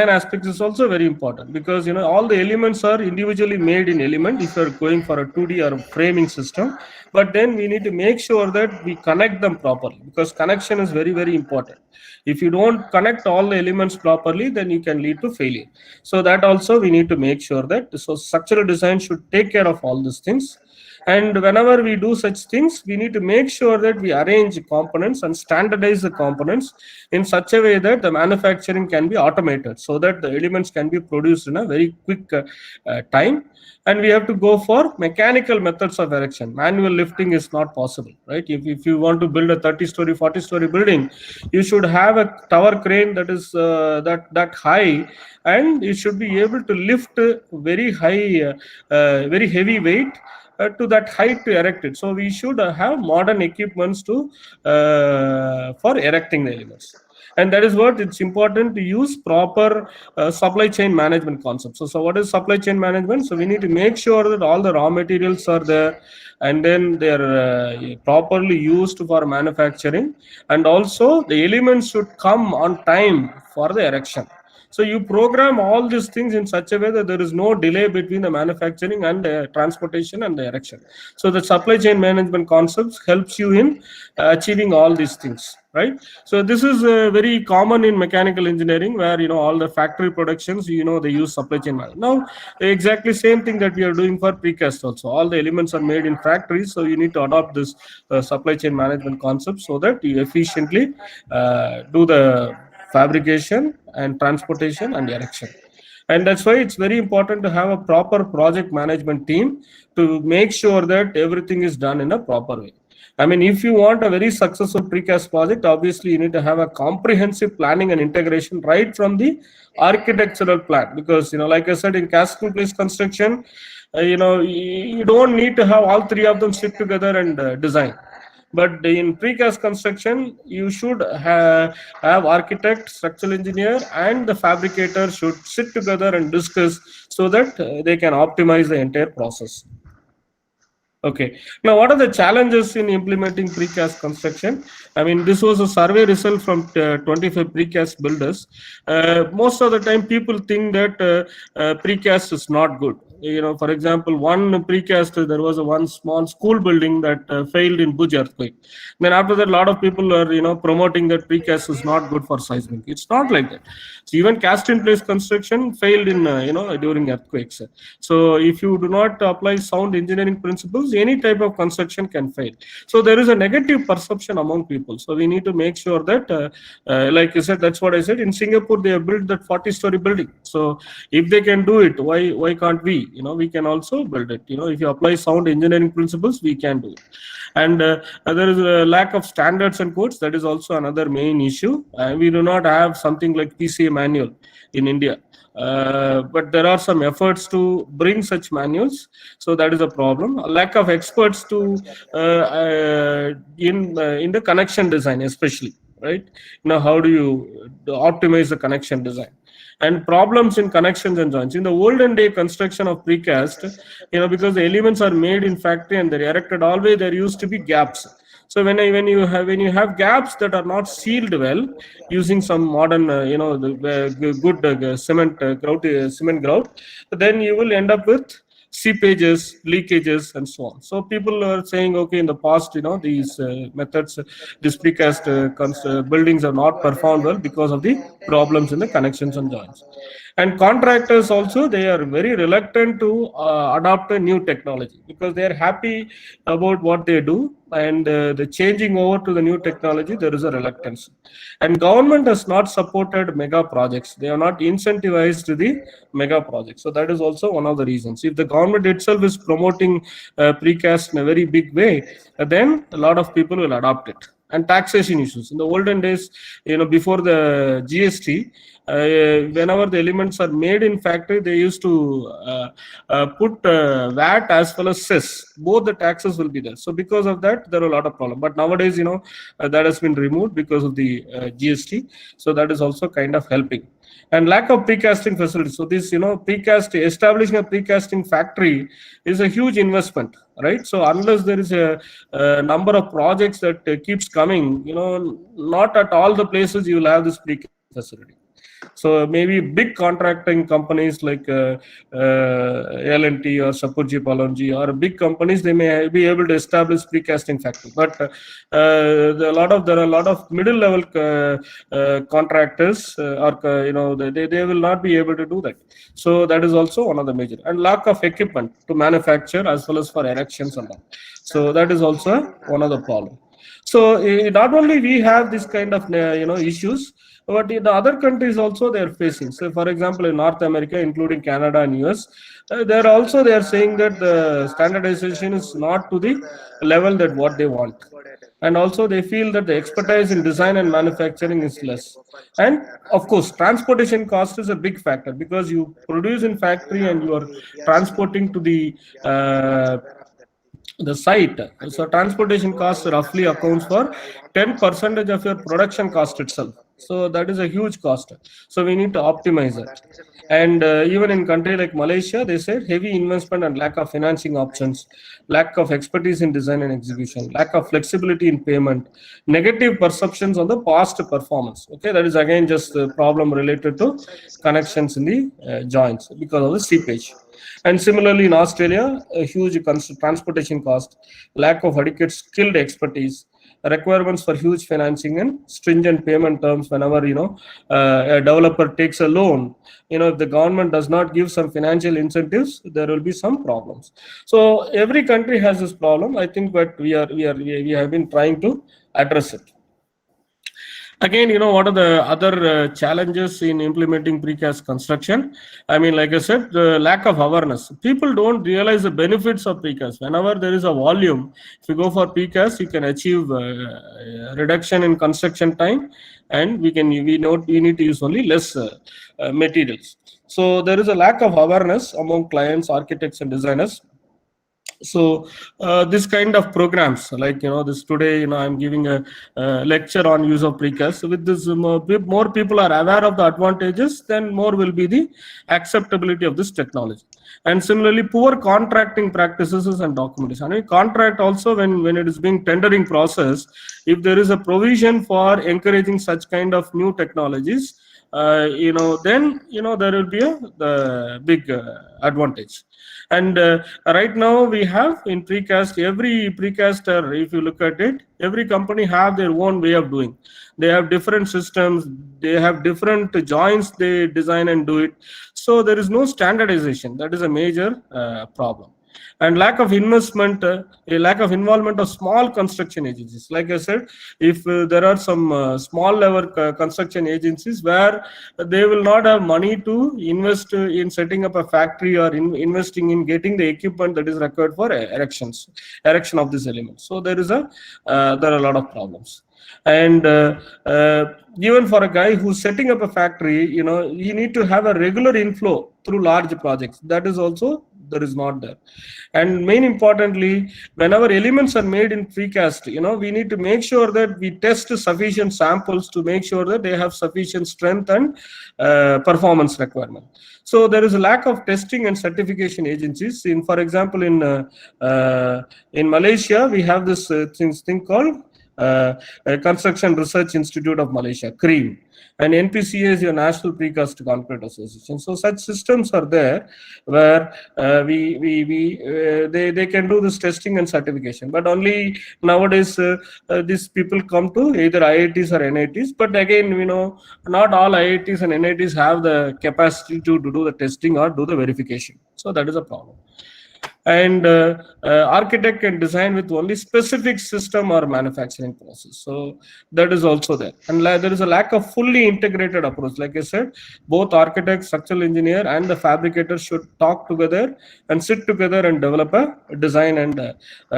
aspects is also very important, because all the elements are individually made in element if you're going for a 2D or a framing system. But then we need to make sure that we connect them properly, because connection is very, very important. If you don't connect all the elements properly, then you can lead to failure. So that also we need to make sure that, so structural design should take care of all these things. And whenever we do such things, we need to make sure that we arrange components and standardize the components in such a way that the manufacturing can be automated, so that the elements can be produced in a very quick time. And we have to go for mechanical methods of erection. Manual lifting is not possible, right? If you want to build a 30-story, 40-story building, you should have a tower crane that is that high, and you should be able to lift very high, very heavy weight to that height to erect it. So we should have modern equipments to for erecting the elements. And that is what it's important to use proper supply chain management concepts. So what is supply chain management? So we need to make sure that all the raw materials are there, and then they're properly used for manufacturing, and also the elements should come on time for the erection. So you program all these things in such a way that there is no delay between the manufacturing and transportation and the erection. So the supply chain management concepts helps you in achieving all these things, right? So this is very common in mechanical engineering, where all the factory productions, they use supply chain management. Now exactly same thing that we are doing for precast also. All the elements are made in factories, so you need to adopt this supply chain management concept so that you efficiently do the fabrication and transportation and erection. And that's why it's very important to have a proper project management team to make sure that everything is done in a proper way. I mean, if you want a very successful precast project, obviously you need to have a comprehensive planning and integration right from the architectural plan, because like I said, in cast in place construction, you don't need to have all three of them sit together and design. But in precast construction, you should have architect, structural engineer, and the fabricator should sit together and discuss so that they can optimize the entire process. Okay. Now, what are the challenges in implementing precast construction? I mean, this was a survey result from 25 precast builders. Most of the time, people think that precast is not good. For example, one precast, there was one small school building that failed in Bhuj earthquake. Then after that, a lot of people are, promoting that precast is not good for seismic. It's not like that. So even cast in place construction failed in, during earthquakes. So if you do not apply sound engineering principles, any type of construction can fail. So there is a negative perception among people. So we need to make sure that, like you said, that's what I said. In Singapore, they have built that 40-story building. So if they can do it, why can't we? We can also build it. If you apply sound engineering principles, we can do it. And there is a lack of standards and codes. That is also another main issue. We do not have something like PCA manual in India. But there are some efforts to bring such manuals, so that is a problem. A lack of experts to in the connection design, especially, right? How do you optimize the connection design? And problems in connections and joints. In the olden day construction of precast, because the elements are made in factory and they're erected, always there used to be gaps. So when you have gaps that are not sealed well using some modern good cement grout, then you will end up with seepages, leakages, and so on. So people are saying, okay, in the past, these methods, this precast buildings are not performed well because of the problems in the connections and joints. And contractors also, they are very reluctant to adopt a new technology because they are happy about what they do, and the changing over to the new technology, there is a reluctance. And government has not supported mega projects. They are not incentivized the mega projects. So that is also one of the reasons. If the government itself is promoting precast in a very big way, then a lot of people will adopt it. And taxation issues. In the olden days, before the GST, whenever the elements are made in factory, they used to put VAT as well as cess. Both the taxes will be there. So because of that, there are a lot of problems. But nowadays, that has been removed because of the GST. So that is also kind of helping. And lack of precasting facilities. So this, establishing a precasting factory is a huge investment, right? So unless there is a number of projects that keeps coming, not at all the places you will have this precast facility. So maybe big contracting companies like L&T or Shapoorji Pallonji or big companies, they may be able to establish precasting factory. But there are a lot of middle level contractors, they will not be able to do that. So that is also one of the major. And lack of equipment to manufacture as well as for erections and all. So that is also one of the problems. So not only we have this kind of issues, but in the other countries also they are facing. So for example, in North America, including Canada and US, they are saying that the standardization is not to the level that what they want. And also they feel that the expertise in design and manufacturing is less. And of course, transportation cost is a big factor because you produce in factory and you are transporting to the site. So transportation cost roughly accounts for 10% of your production cost itself. So that is a huge cost. So we need to optimize it. And even in country like Malaysia, they said heavy investment and lack of financing options, lack of expertise in design and execution, lack of flexibility in payment, negative perceptions on the past performance. Okay, that is again just a problem related to connections in the joints because of the seepage. And similarly, in Australia, a huge transportation cost, lack of adequate skilled expertise, requirements for huge financing and stringent payment terms whenever a developer takes a loan. If the government does not give some financial incentives, there will be some problems. So every country has this problem, I think, but we have been trying to address it. Again, what are the other challenges in implementing precast construction? I mean, like I said, the lack of awareness. People don't realize the benefits of precast. Whenever there is a volume, if you go for precast, you can achieve reduction in construction time, and we need to use only less materials. So there is a lack of awareness among clients, architects, and designers. So this kind of programs, like this today, I'm giving a lecture on use of precast. So with this, more people are aware of the advantages, then more will be the acceptability of this technology. And similarly, poor contracting practices and documentation. I mean, contract also, when it is being tendering process, if there is a provision for encouraging such kind of new technologies, then there will be the big advantage. And right now we have in precast, every precaster, if you look at it, every company have their own way of doing. They have different systems, they have different joints they design and do it. So there is no standardization. That is a major problem. And lack of investment, a lack of involvement of small construction agencies. Like I said, if there are some small level construction agencies where they will not have money to invest in setting up a factory or investing in getting the equipment that is required for erection of this element. So there are a lot of problems. And even for a guy who's setting up a factory, you need to have a regular inflow through large projects. That is also there is not there. And main importantly, whenever elements are made in precast, we need to make sure that we test sufficient samples to make sure that they have sufficient strength and performance requirement. So there is a lack of testing and certification agencies. For example, in Malaysia, we have this thing called Construction Research Institute of Malaysia, CREAM, and NPCA is your National Precast Concrete Association. So such systems are there where they can do this testing and certification. But only nowadays these people come to either IITs or NITs. But again, not all IITs and NITs have the capacity to do the testing or do the verification. So that is a problem. And architect can design with only specific system or manufacturing process. So that is also there. And there is a lack of fully integrated approach. Like I said, both architect, structural engineer, and the fabricator should talk together and sit together and develop a design and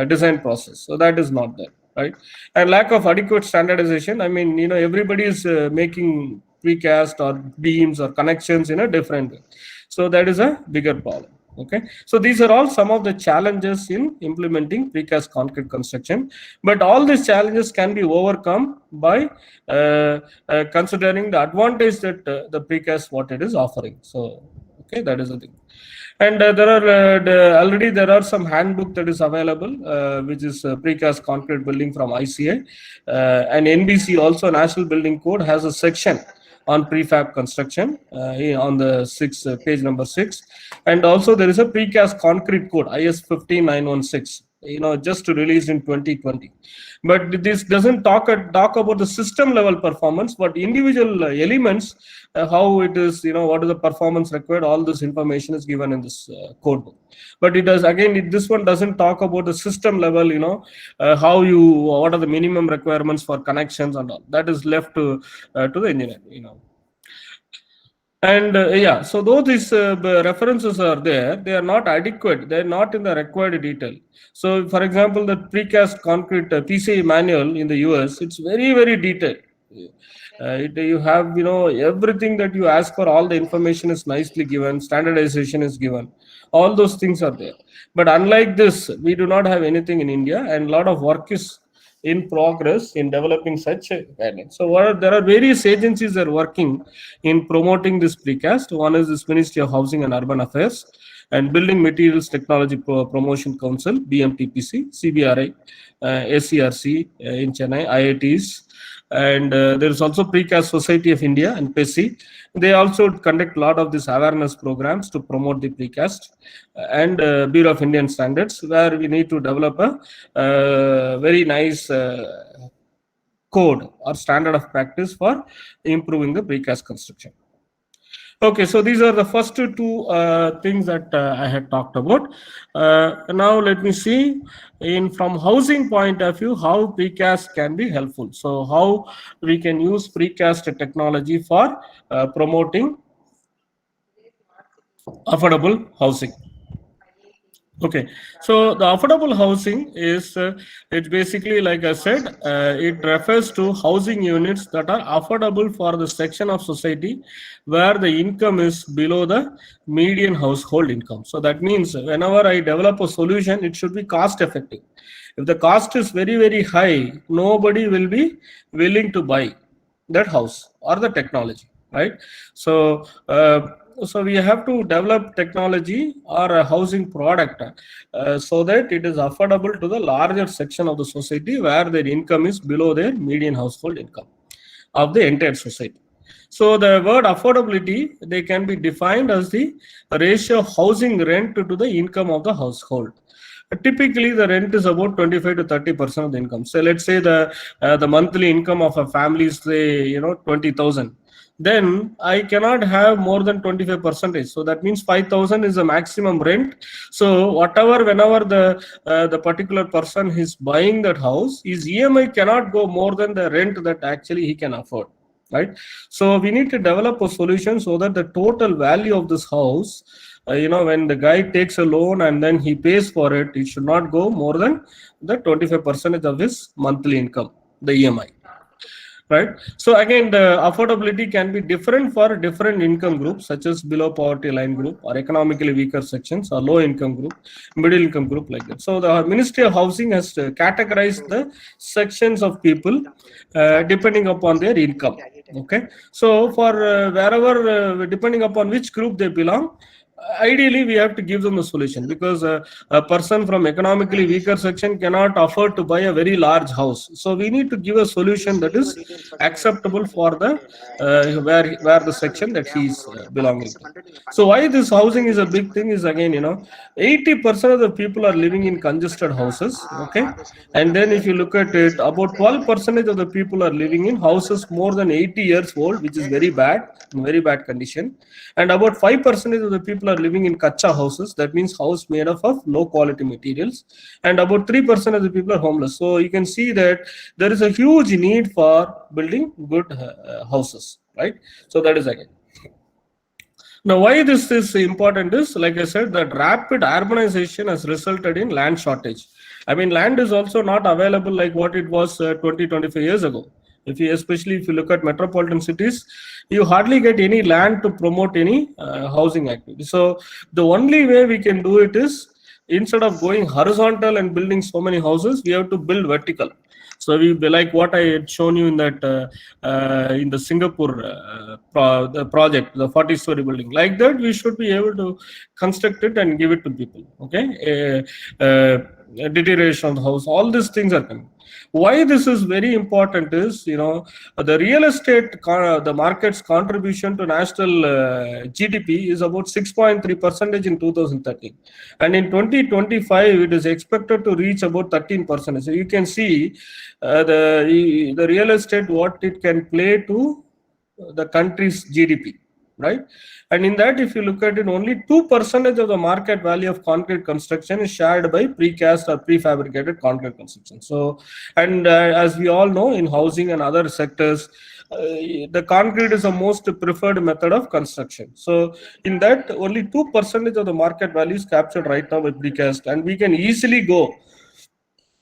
design process. So that is not there, right? And lack of adequate standardization. I mean, everybody is making precast or beams or connections in a different way. So that is a bigger problem. Okay, so these are all some of the challenges in implementing precast concrete construction, but all these challenges can be overcome by considering the advantage that the precast what it is offering. So, okay, that is the thing. And already there are some handbook that is available, which is precast concrete building from ICA, and NBC also National Building Code has a section on prefab construction on the page number 6, and also there is a precast concrete code IS 15916, just released in 2020. But this doesn't talk about the system level performance, but individual elements, how it is, what is the performance required. All this information is given in this code book. But it does, again, this one doesn't talk about the system level, what are the minimum requirements for connections and all. That is left to the engineer, And yeah, so though these references are there, they are not adequate. They are not in the required detail. So, for example, the precast concrete PCI manual in the US, it's very, very detailed. You have, everything that you ask for, all the information is nicely given, standardization is given. All those things are there. But unlike this, we do not have anything in India, and a lot of work is in progress in developing such a guideline. So there are various agencies that are working in promoting this precast. One is this Ministry of Housing and Urban Affairs, and Building Materials Technology Promotion Council, BMTPC, CBRI, SCRC in Chennai, IITs, and there is also Precast Society of India and PESI. They also conduct a lot of these awareness programs to promote the precast, and Bureau of Indian Standards, where we need to develop a very nice code or standard of practice for improving the precast construction. Okay, so these are the first two things that I had talked about. Now let me see, from housing point of view, how precast can be helpful. So how we can use precast technology for promoting affordable housing. Okay, so the affordable housing is, it's basically, like I said, it refers to housing units that are affordable for the section of society where the income is below the median household income. So that means whenever I develop a solution, it should be cost effective. If the cost is very, very high, nobody will be willing to buy that house or the technology, right? So so we have to develop technology or a housing product so that it is affordable to the larger section of the society where their income is below their median household income of the entire society. So the word affordability, they can be defined as the ratio of housing rent to the income of the household. Typically, the rent is about 25 to 30% of the income. So let's say the monthly income of a family is, say, 20,000. Then I cannot have more than 25%. So that means 5,000 is the maximum rent. So whenever the particular person is buying that house, his EMI cannot go more than the rent that actually he can afford, right? So we need to develop a solution so that the total value of this house, when the guy takes a loan and then he pays for it, it should not go more than the 25% of his monthly income, the EMI. Right. So again, the affordability can be different for different income groups, such as below poverty line group or economically weaker sections or low income group, middle income group, like that. So the Ministry of Housing has categorized the sections of people depending upon their income. Okay. So for wherever, depending upon which group they belong, ideally we have to give them a solution, because a person from economically weaker section cannot afford to buy a very large house. So we need to give a solution that is acceptable for the where the section that he is belonging to. So why this housing is a big thing is, again, 80% of the people are living in congested houses. Okay, and then if you look at it, about 12% of the people are living in houses more than 80 years old, which is very bad, in very bad condition. And about 5% of the people are living in kacha houses, that means house made up of low quality materials. And about 3% of the people are homeless. So you can see that there is a huge need for building good houses, right? So that is again. Now, why this is important is, like I said, that rapid urbanization has resulted in land shortage. I mean, land is also not available like what it was 20, 25 years ago. Especially if you look at metropolitan cities, you hardly get any land to promote any housing activity. So the only way we can do it is, instead of going horizontal and building so many houses, we have to build vertical. So we, like what I had shown you in that in the Singapore the project, the 40-story building, like that we should be able to construct it and give it to people. Okay, deterioration of the house, all these things are coming. Why this is very important is, the real estate, the market's contribution to national GDP is about 6.3% in 2013, and in 2025 it is expected to reach about 13%. So you can see the real estate, what it can play to the country's GDP, right? And in that, if you look at it, only 2% of the market value of concrete construction is shared by precast or prefabricated concrete construction. So, and as we all know, in housing and other sectors, the concrete is the most preferred method of construction. So in that, only 2% of the market value is captured right now by precast, and we can easily go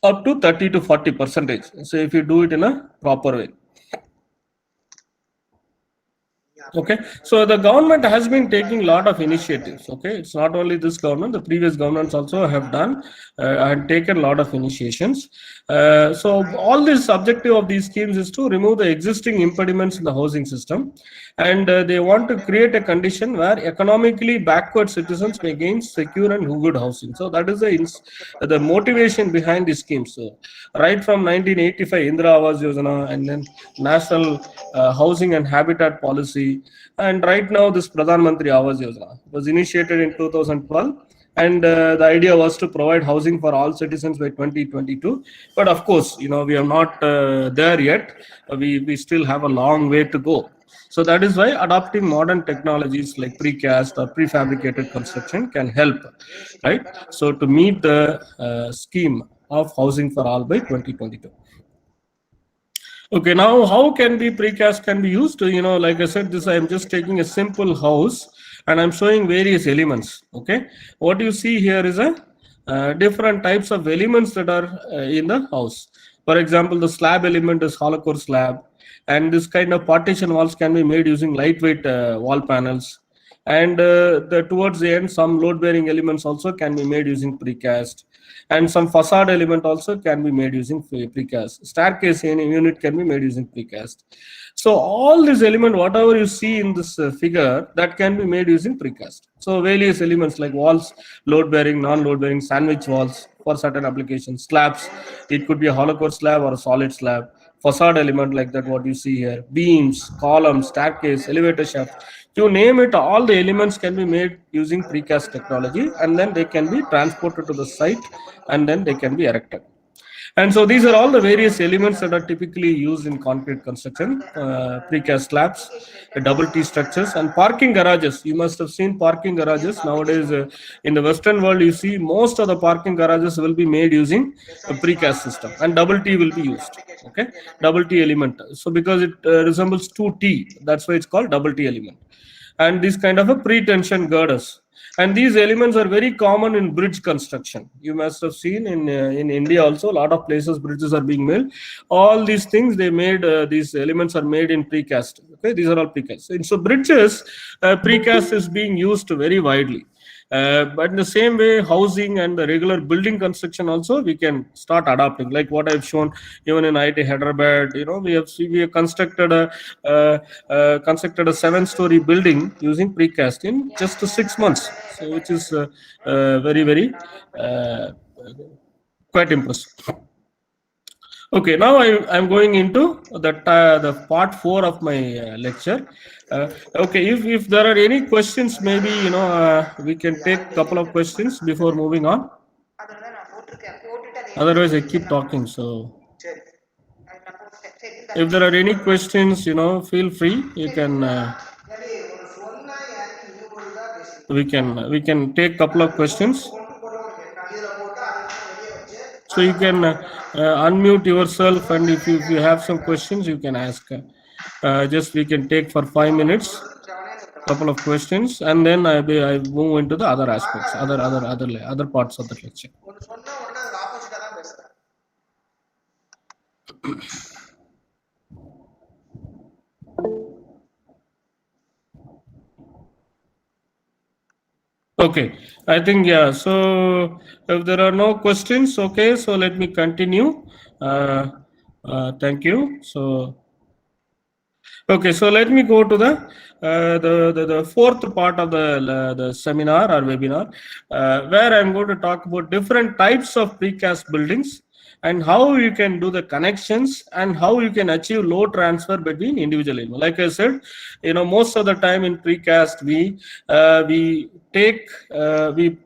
up to 30 to 40%. So if you do it in a proper way. Okay, so the government has been taking a lot of initiatives. Okay, it's not only this government, the previous governments also have done and taken a lot of initiations. So all this objective of these schemes is to remove the existing impediments in the housing system, and they want to create a condition where economically backward citizens may gain secure and good housing. So that is the motivation behind these schemes. So right from 1985, Indira Awas Yojana, and then National Housing and Habitat Policy, and right now this Pradhan Mantri Awas Yojana was initiated in 2012, and the idea was to provide housing for all citizens by 2022. But of course, we are not there yet. We still have a long way to go. So that is why adopting modern technologies like precast or prefabricated construction can help, right? So to meet the scheme of housing for all by 2022. Okay, now how can precast can be used? Like I said, I am just taking a simple house and I'm showing various elements. Okay, what you see here is a different types of elements that are in the house. For example, the slab element is hollow core slab, and this kind of partition walls can be made using lightweight wall panels. And towards the end, some load-bearing elements also can be made using precast, and some facade element also can be made using precast. Staircase unit can be made using precast. So all these elements, whatever you see in this figure, that can be made using precast. So various elements like walls, load-bearing, non-load-bearing, sandwich walls for certain applications, slabs, it could be a hollow core slab or a solid slab. Facade element like that, what you see here, beams, columns, staircase, elevator shaft, you name it, all the elements can be made using precast technology, and then they can be transported to the site, and then they can be erected. And so these are all the various elements that are typically used in concrete construction: precast slabs, double T structures, and parking garages. You must have seen parking garages nowadays in the Western world. You see most of the parking garages will be made using a precast system, and double T will be used. Okay, double T element. So because it resembles 2T, that's why it's called double T element. And this kind of a pre-tension girders. And these elements are very common in bridge construction. You must have seen in India also, a lot of places bridges are being made. All these things they made, these elements are made in precast. Okay, these are all precast. And so bridges, precast is being used very widely. But in the same way, housing and the regular building construction also we can start adopting, like what I've shown even in IIT Hyderabad. We have constructed a 7-story building using precast in just 6 months, so which is very, very quite impressive. Okay, now I'm going into the part 4 of my lecture. Okay, if there are any questions, maybe we can take a couple of questions before moving on. Otherwise, I keep talking. So, if there are any questions, feel free. You can. We can take a couple of questions. So you can unmute yourself, and if you have some questions, you can ask. Just we can take for 5 minutes, couple of questions, and then I move into the other aspects, other parts of the lecture. Okay, I think, yeah. So if there are no questions, okay, so let me continue. Thank you. So, okay, so let me go to the fourth part of the seminar or webinar, where I'm going to talk about different types of precast buildings and how you can do the connections and how you can achieve load transfer between individual elements. Like I said, most of the time in precast we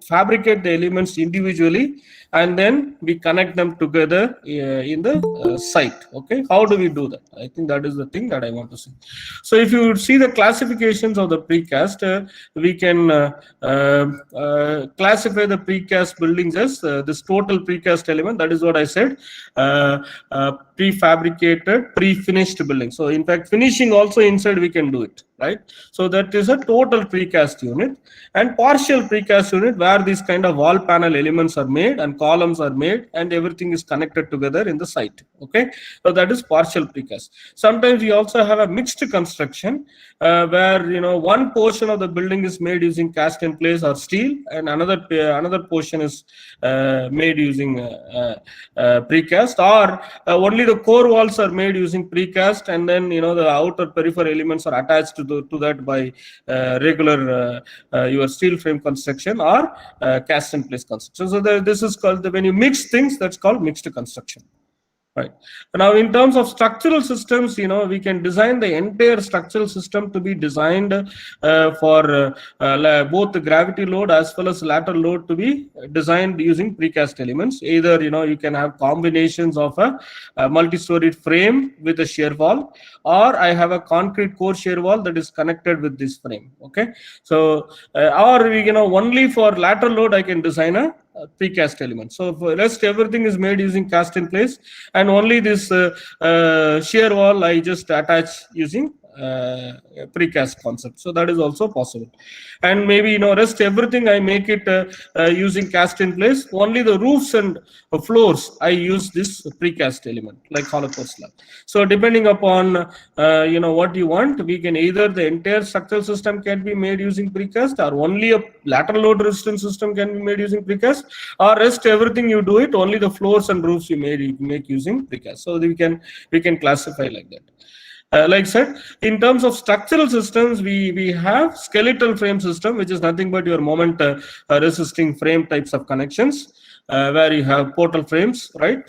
fabricate the elements individually, and then we connect them together in the site. Okay, how do we do that? I think that is the thing that I want to see. So if you see the classifications of the precast, we can classify the precast buildings as this total precast element. That is what I said, prefabricated, pre-finished building. So in fact, finishing also inside we can do it, right? So that is a total precast unit. And partial precast unit, where these kind of wall panel elements are made and columns are made and everything is connected together in the site. Okay, so that is partial precast. Sometimes we also have a mixed construction, where one portion of the building is made using cast in place or steel, and another portion is made using precast, or only the core walls are made using precast, and then the outer peripheral elements are attached to that by regular your steel frame construction or cast in place construction. So this is called, when you mix things, that's called mixed construction. Right. Now, in terms of structural systems, we can design the entire structural system to be designed for both the gravity load as well as lateral load to be designed using precast elements. Either, you can have combinations of a multi-storied frame with a shear wall, or I have a concrete core shear wall that is connected with this frame. Okay. So, or, only for lateral load, I can design a precast element. So for rest, everything is made using cast in place, and only this shear wall I just attach using precast concept. So that is also possible. And maybe rest everything I make it using cast in place. Only the roofs and floors I use this precast element, like hollow core slab. So depending upon what you want, we can either the entire structural system can be made using precast, or only a lateral load resistance system can be made using precast, or rest everything you do it, only the floors and roofs you make using precast. So we can classify like that. Like said, in terms of structural systems, we have skeletal frame system, which is nothing but your moment resisting frame types of connections, where you have portal frames, right?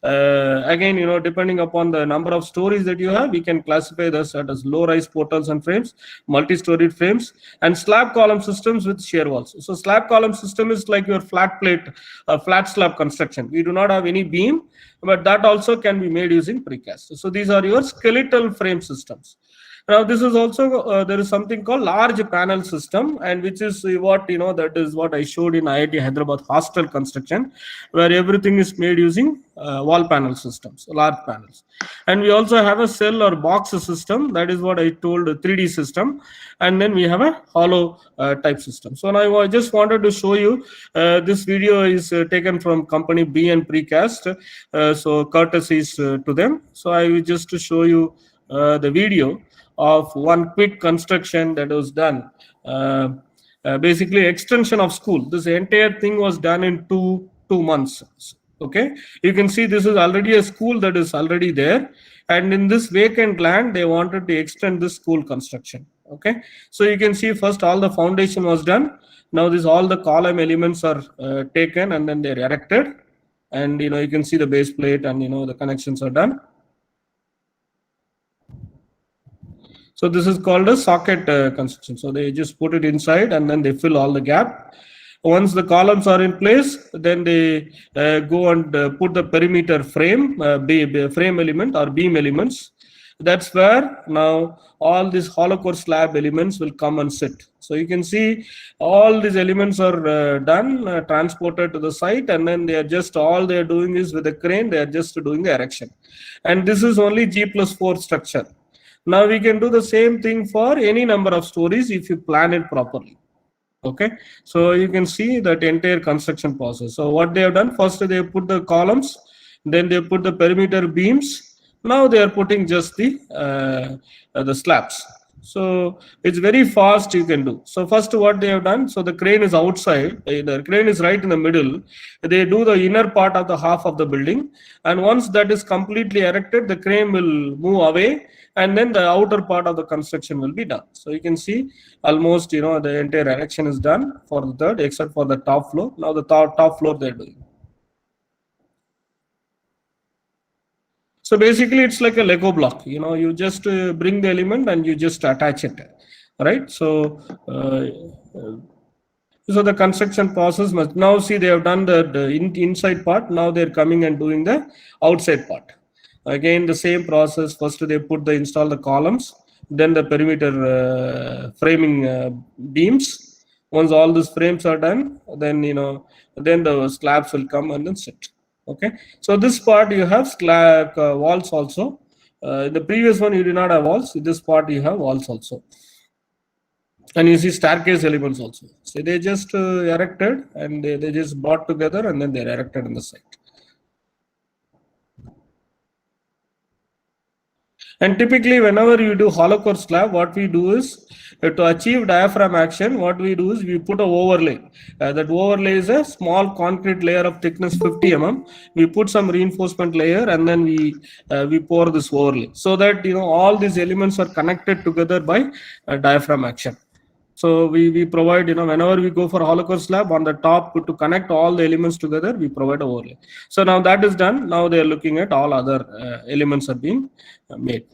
Again, depending upon the number of stories that you have, we can classify this as low-rise portals and frames, multi-storied frames, and slab column systems with shear walls. So slab column system is like your flat plate, flat slab construction. We do not have any beam, but that also can be made using precast. So these are your skeletal frame systems. Now this is also there is something called large panel system, and which is what that is what I showed in IIT Hyderabad hostel construction, where everything is made using wall panel systems, large panels. And we also have a cell or box system, that is what I told, a 3D system, and then we have a hollow type system. So now I just wanted to show you this video is taken from company BN Precast, so courtesies to them. So I will just to show you the video of one quick construction that was done basically extension of school. This entire thing was done in two months. Okay, you can see this is already a school that is already there, and in this vacant land they wanted to extend this school construction. Okay, so you can see first all the foundation was done. Now this all the column elements are taken and then they're erected, and you can see the base plate and the connections are done. So this is called a socket construction. So they just put it inside and then they fill all the gap. Once the columns are in place, then they go and put the perimeter frame, frame element or beam elements. That's where now all these hollow core slab elements will come and sit. So you can see all these elements are done, transported to the site, and then all they are doing is with the crane, they are just doing the erection. And this is only G+4 structure. Now we can do the same thing for any number of stories if you plan it properly. Okay, so you can see that entire construction process. So what they have done, first they put the columns, then they put the perimeter beams. Now they are putting just the slabs. So it's very fast you can do. So first what they have done, so the crane is outside, the crane is right in the middle. They do the inner part of the half of the building, and once that is completely erected, the crane will move away, and then the outer part of the construction will be done. So you can see almost the entire erection is done for the third, except for the top floor. Now the top floor they're doing. So basically it's like a Lego block. You just bring the element and you just attach it, right? So so the construction process must now see they have done the inside part. Now they're coming and doing the outside part. Again the same process. First they install the columns, then the perimeter framing beams. Once all these frames are done, then then the slabs will come and then sit. Okay, so this part you have slab walls also. In the previous one you did not have walls. In this part you have walls also, and you see staircase elements also. So they just erected and they just brought together and then they're erected in the site. And typically, whenever you do hollow core slab, what we do is to achieve diaphragm action, what we do is we put an overlay. That overlay is a small concrete layer of thickness 50 mm. We put some reinforcement layer and then we pour this overlay so that all these elements are connected together by diaphragm action. So we provide, whenever we go for hollow core slab, on the top to connect all the elements together, we provide overlay. So now that is done. Now they are looking at all other elements are being made.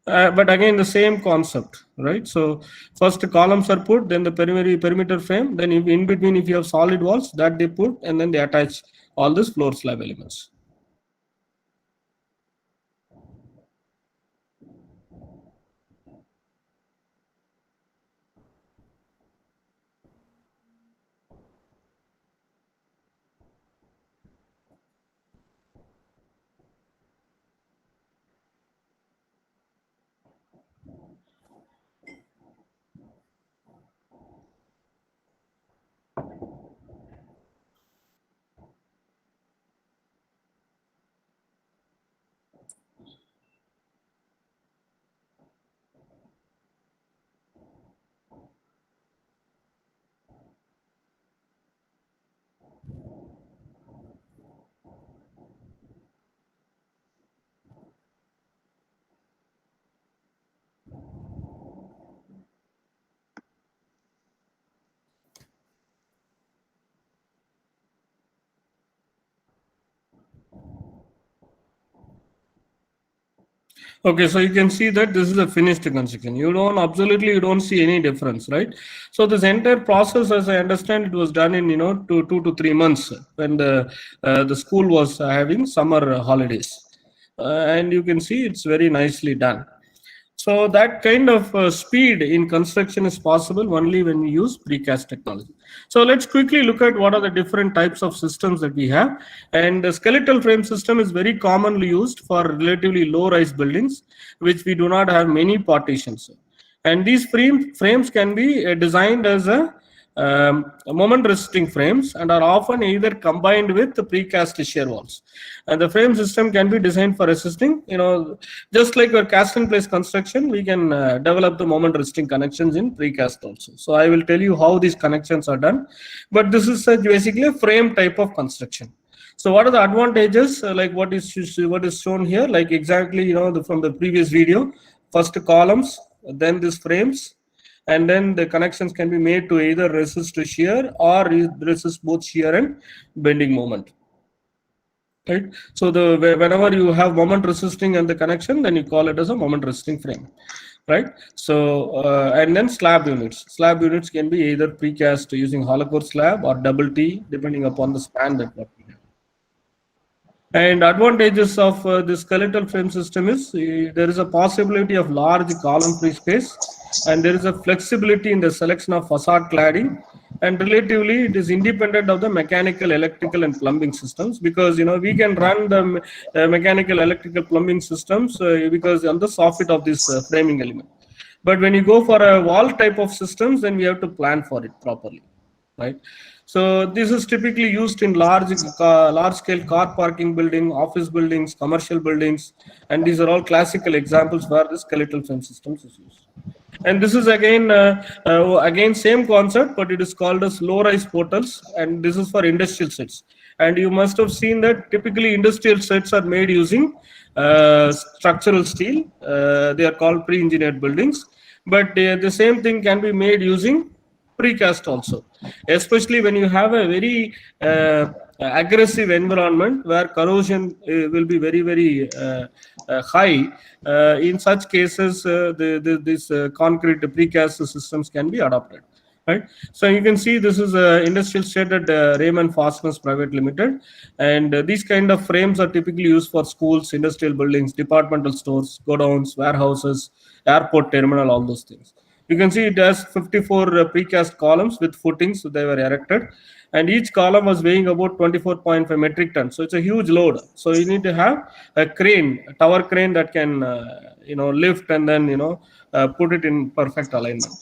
But again, the same concept, right? So first the columns are put, then the perimeter frame, then in between, if you have solid walls, that they put, and then they attach all these floor slab elements. Okay, so you can see that this is a finished construction. You don't see any difference, right? So this entire process, as I understand, it was done in 2 to 3 months when the school was having summer holidays, and you can see it's very nicely done. So that kind of speed in construction is possible only when we use precast technology. So let's quickly look at what are the different types of systems that we have. And the skeletal frame system is very commonly used for relatively low-rise buildings, which we do not have many partitions. And these frames can be designed as a moment resisting frames and are often either combined with the precast shear walls. And the frame system can be designed for resisting, just like your cast in place construction, we can develop the moment resisting connections in precast also. So I will tell you how these connections are done, but this is basically a frame type of construction. So what are the advantages, like what is shown here, like exactly, from the previous video, first columns, then these frames, and then the connections can be made to either resist to shear or resist both shear and bending moment. Right. So whenever you have moment resisting and the connection, then you call it as a moment resisting frame. Right. So and then slab units. Slab units can be either precast using hollow core slab or double T, depending upon the span that what we have. And advantages of the skeletal frame system is there is a possibility of large column free space, and there is a flexibility in the selection of facade cladding, and relatively it is independent of the mechanical, electrical and plumbing systems, because we can run the mechanical, electrical, plumbing systems because on the soffit of this framing element. But when you go for a wall type of systems, then we have to plan for it properly, right? So this is typically used in large scale car parking building, office buildings, commercial buildings, and these are all classical examples where the skeletal frame systems is used. And this is again same concept, but it is called as low-rise portals, and this is for industrial sets. And you must have seen that typically industrial sets are made using structural steel. They are called pre-engineered buildings, but the same thing can be made using precast also, especially when you have a very aggressive environment where corrosion will be very, very high. In such cases, these concrete precast systems can be adopted. Right. So you can see this is an industrial shed at Raymond Fasteners Private Limited, and these kind of frames are typically used for schools, industrial buildings, departmental stores, godowns, warehouses, airport terminal, all those things. You can see it has 54 precast columns with footings, so they were erected, and each column was weighing about 24.5 metric tons. So it's a huge load. So you need to have a crane, a tower crane that can lift and then put it in perfect alignment.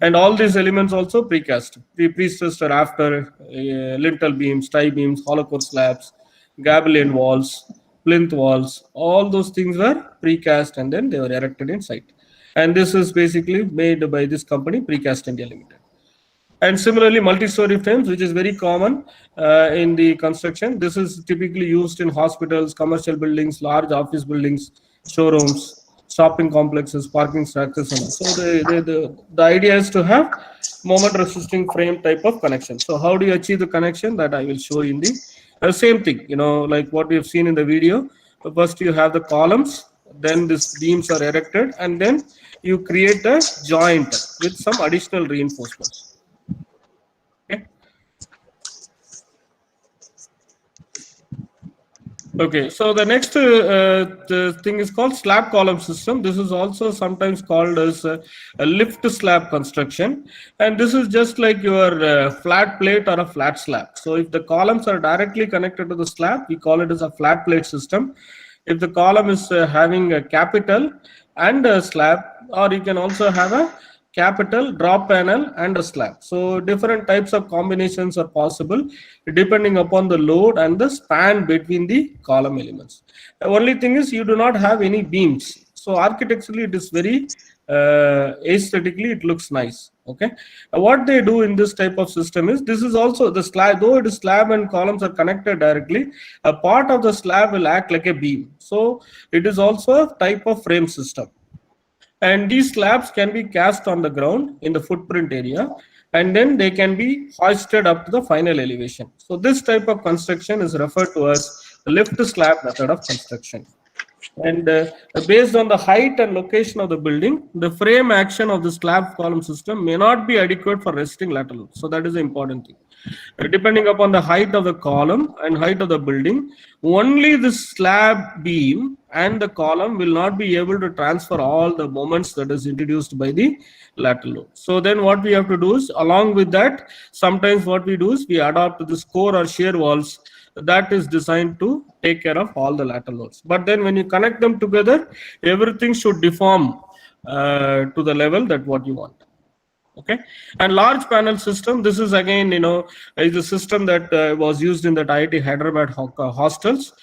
And all these elements also precast, pre-stressed rafter, lintel beams, tie beams, hollow core slabs, gable end walls, plinth walls, all those things were precast and then they were erected in site. And this is basically made by this company, Precast India Limited. And similarly, multi-story frames, which is very common in the construction. This is typically used in hospitals, commercial buildings, large office buildings, showrooms, shopping complexes, parking structures. And so the idea is to have moment resisting frame type of connection. So how do you achieve the connection? That I will show in the same thing, like what we have seen in the video. First you have the columns, then these beams are erected, and then you create a joint with some additional reinforcements. Okay, so the next the thing is called slab column system. This is also sometimes called as a lift slab construction, and this is just like your flat plate or a flat slab. So if the columns are directly connected to the slab, we call it as a flat plate system. If the column is having a capital and a slab, or you can also have a capital, drop panel and a slab. So different types of combinations are possible depending upon the load and the span between the column elements. The only thing is you do not have any beams. So architecturally it is very aesthetically it looks nice. Okay, what they do in this type of system is, this is also the slab, though it is slab and columns are connected directly, a part of the slab will act like a beam. So it is also a type of frame system. And these slabs can be cast on the ground in the footprint area, and then they can be hoisted up to the final elevation. So this type of construction is referred to as the lift slab method of construction. And based on the height and location of the building, the frame action of the slab column system may not be adequate for resisting lateral load. So that is the important thing. Depending upon the height of the column and height of the building, only the slab beam and the column will not be able to transfer all the moments that is introduced by the lateral load. So then what we have to do is, along with that, sometimes what we do is we adopt this core or shear walls that is designed to take care of all the lateral loads. But then when you connect them together, everything should deform to the level that what you want. Okay, and large panel system, this is again, is a system that was used in that IIT Hyderabad hostels.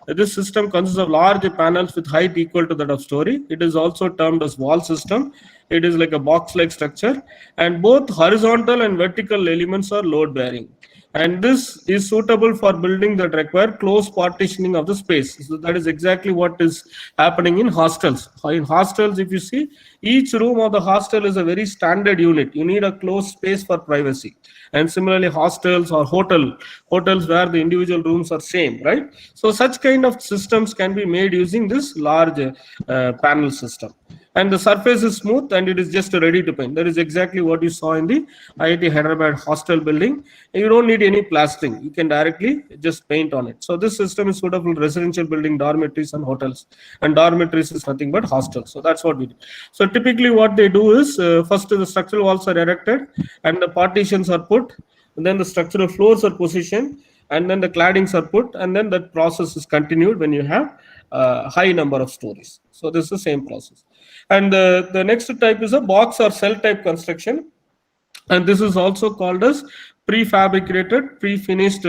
This system consists of large panels with height equal to that of story. It is also termed as wall system. It is like a box like structure, and both horizontal and vertical elements are load bearing, and this is suitable for building that require close partitioning of the space. So that is exactly what is happening in hostels. In hostels, if you see, each room of the hostel is a very standard unit. You need a closed space for privacy. And similarly, hostels or hotels where the individual rooms are same, right? So such kind of systems can be made using this large panel system. And the surface is smooth and it is just ready to paint. That is exactly what you saw in the IIT Hyderabad hostel building. You don't need any plastering. You can directly just paint on it. So this system is suitable for residential building, dormitories and hotels. And dormitories is nothing but hostels. So that's what we do. So typically what they do is, first the structural walls are erected and the partitions are put, and then the structural floors are positioned, and then the claddings are put, and then that process is continued when you have high number of stories. So this is the same process. And the next type is a box or cell type construction, and this is also called as prefabricated pre-finished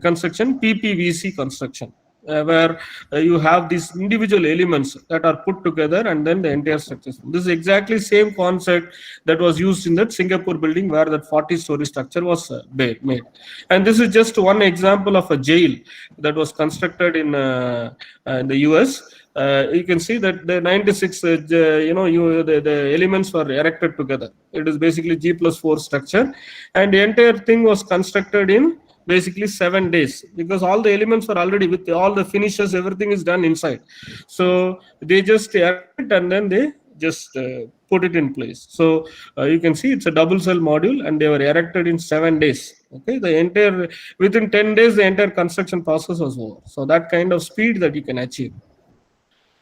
construction, PPVC construction, where you have these individual elements that are put together and then the entire structure. This is exactly same concept that was used in that Singapore building where that 40-story structure was made. And this is just one example of a jail that was constructed in the US. You can see that the 96, the elements were erected together. It is basically G+4 structure, and the entire thing was constructed in basically 7 days, because all the elements were already with all the finishes, everything is done inside. So they just erect it and then they just put it in place. So you can see it's a double cell module and they were erected in 7 days. Okay, the entire within 10 days the entire construction process was over. So that kind of speed that you can achieve.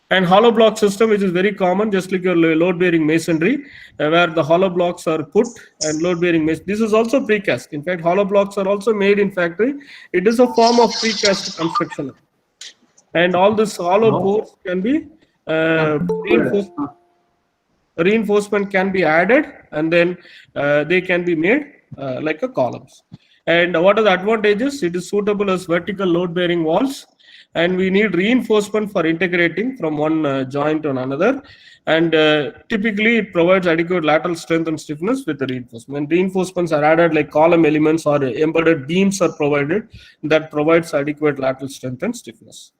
And hollow block system, which is very common, just like your load bearing masonry, where the hollow blocks are put and load bearing masonry. This is also precast. In fact, hollow blocks are also made in factory. It is a form of precast construction. And all this hollow cores can be reinforcement can be added, and then they can be made like a columns. And what are the advantages? It is suitable as vertical load bearing walls, and we need reinforcement for integrating from one joint to another. And typically it provides adequate lateral strength and stiffness with the reinforcement. Reinforcements are added like column elements or embedded beams are provided that provides adequate lateral strength and stiffness.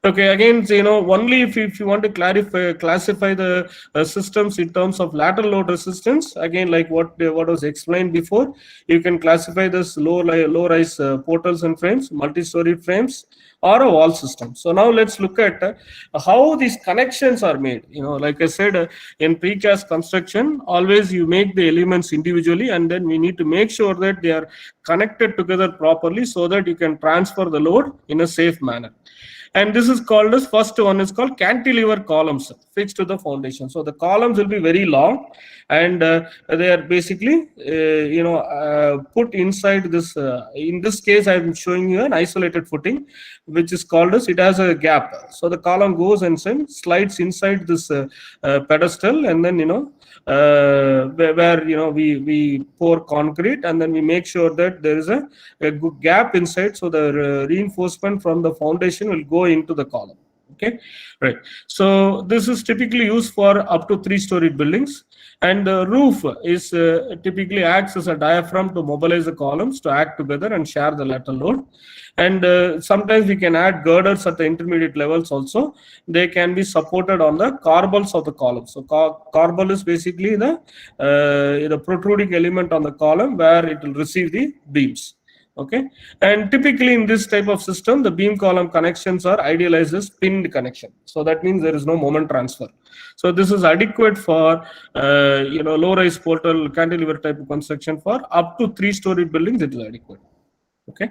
Okay, again, only if you want to classify the systems in terms of lateral load resistance, again, like what was explained before, you can classify this low-rise portals and frames, multi-story frames, or a wall system. So now let's look at how these connections are made. Like I said, in precast construction, always you make the elements individually, and then we need to make sure that they are connected together properly so that you can transfer the load in a safe manner. And this is called as, first one is called cantilever columns fixed to the foundation. So the columns will be very long, and they are basically put inside this. In this case, I am showing you an isolated footing, which is called as, it has a gap. So the column goes and slides inside this pedestal, and then where we pour concrete, and then we make sure that there is a good gap inside, so the reinforcement from the foundation will go into the column. Okay, right. So this is typically used for up to 3-storied buildings, and the roof is typically acts as a diaphragm to mobilize the columns to act together and share the lateral load. And sometimes we can add girders at the intermediate levels also. They can be supported on the corbels of the column. So corbel is basically the protruding element on the column where it will receive the beams. Okay, and typically in this type of system, the beam column connections are idealized as pinned connection. So that means there is no moment transfer. So this is adequate for low-rise portal cantilever type of construction. For up to 3-story buildings, it is adequate. Okay.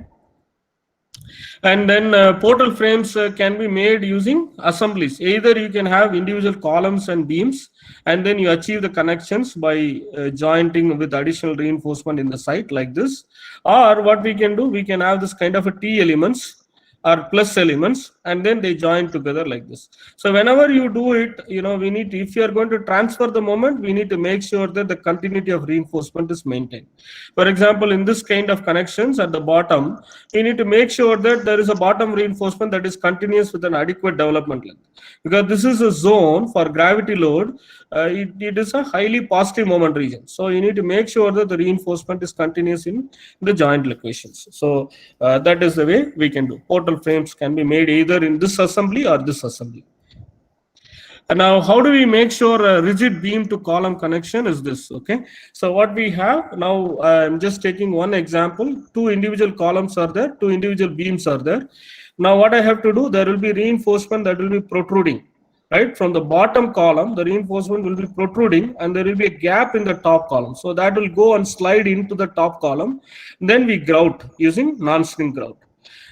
And then portal frames can be made using assemblies. Either you can have individual columns and beams, and then you achieve the connections by jointing with additional reinforcement in the site like this. Or what we can do, we can have this kind of a T elements are plus elements, and then they join together like this. So whenever you do it, we need to, if you are going to transfer the moment, we need to make sure that the continuity of reinforcement is maintained. For example, in this kind of connections at the bottom, we need to make sure that there is a bottom reinforcement that is continuous with an adequate development length, because this is a zone for gravity load. It is a highly positive moment region, so you need to make sure that the reinforcement is continuous in the joint locations. So that is the way we can do. Portal frames can be made either in this assembly or this assembly. And now, how do we make sure a rigid beam to column connection is this? Okay, so what we have now, I'm just taking one example. Two individual columns are there, two individual beams are there. Now what I have to do, there will be reinforcement that will be protruding, right? From the bottom column, the reinforcement will be protruding, and there will be a gap in the top column. So that will go and slide into the top column. Then we grout using non-shrink grout.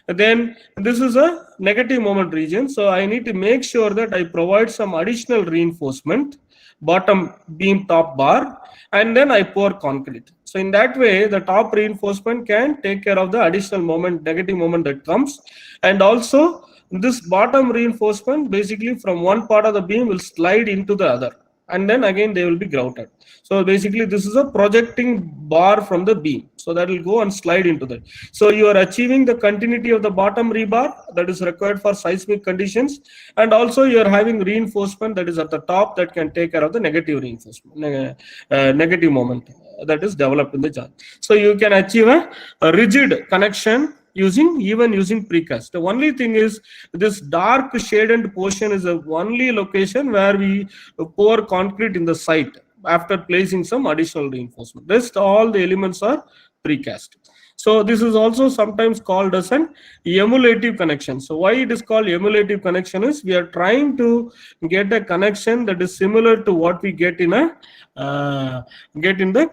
Then this is a negative moment region, so I need to make sure that I provide some additional reinforcement, bottom beam top bar, and then I pour concrete. So in that way, the top reinforcement can take care of the additional moment, negative moment that comes. And also this bottom reinforcement, basically from one part of the beam will slide into the other, and then again they will be grouted. So basically this is a projecting bar from the beam, so that will go and slide into that. So you are achieving the continuity of the bottom rebar that is required for seismic conditions, and also you are having reinforcement that is at the top that can take care of the negative reinforcement, negative moment that is developed in the joint. So you can achieve a rigid connection using precast. The only thing is this dark shaded portion is the only location where we pour concrete in the site after placing some additional reinforcement. Rest all the elements are precast. So this is also sometimes called as an emulative connection. So why it is called emulative connection is we are trying to get a connection that is similar to what we get in the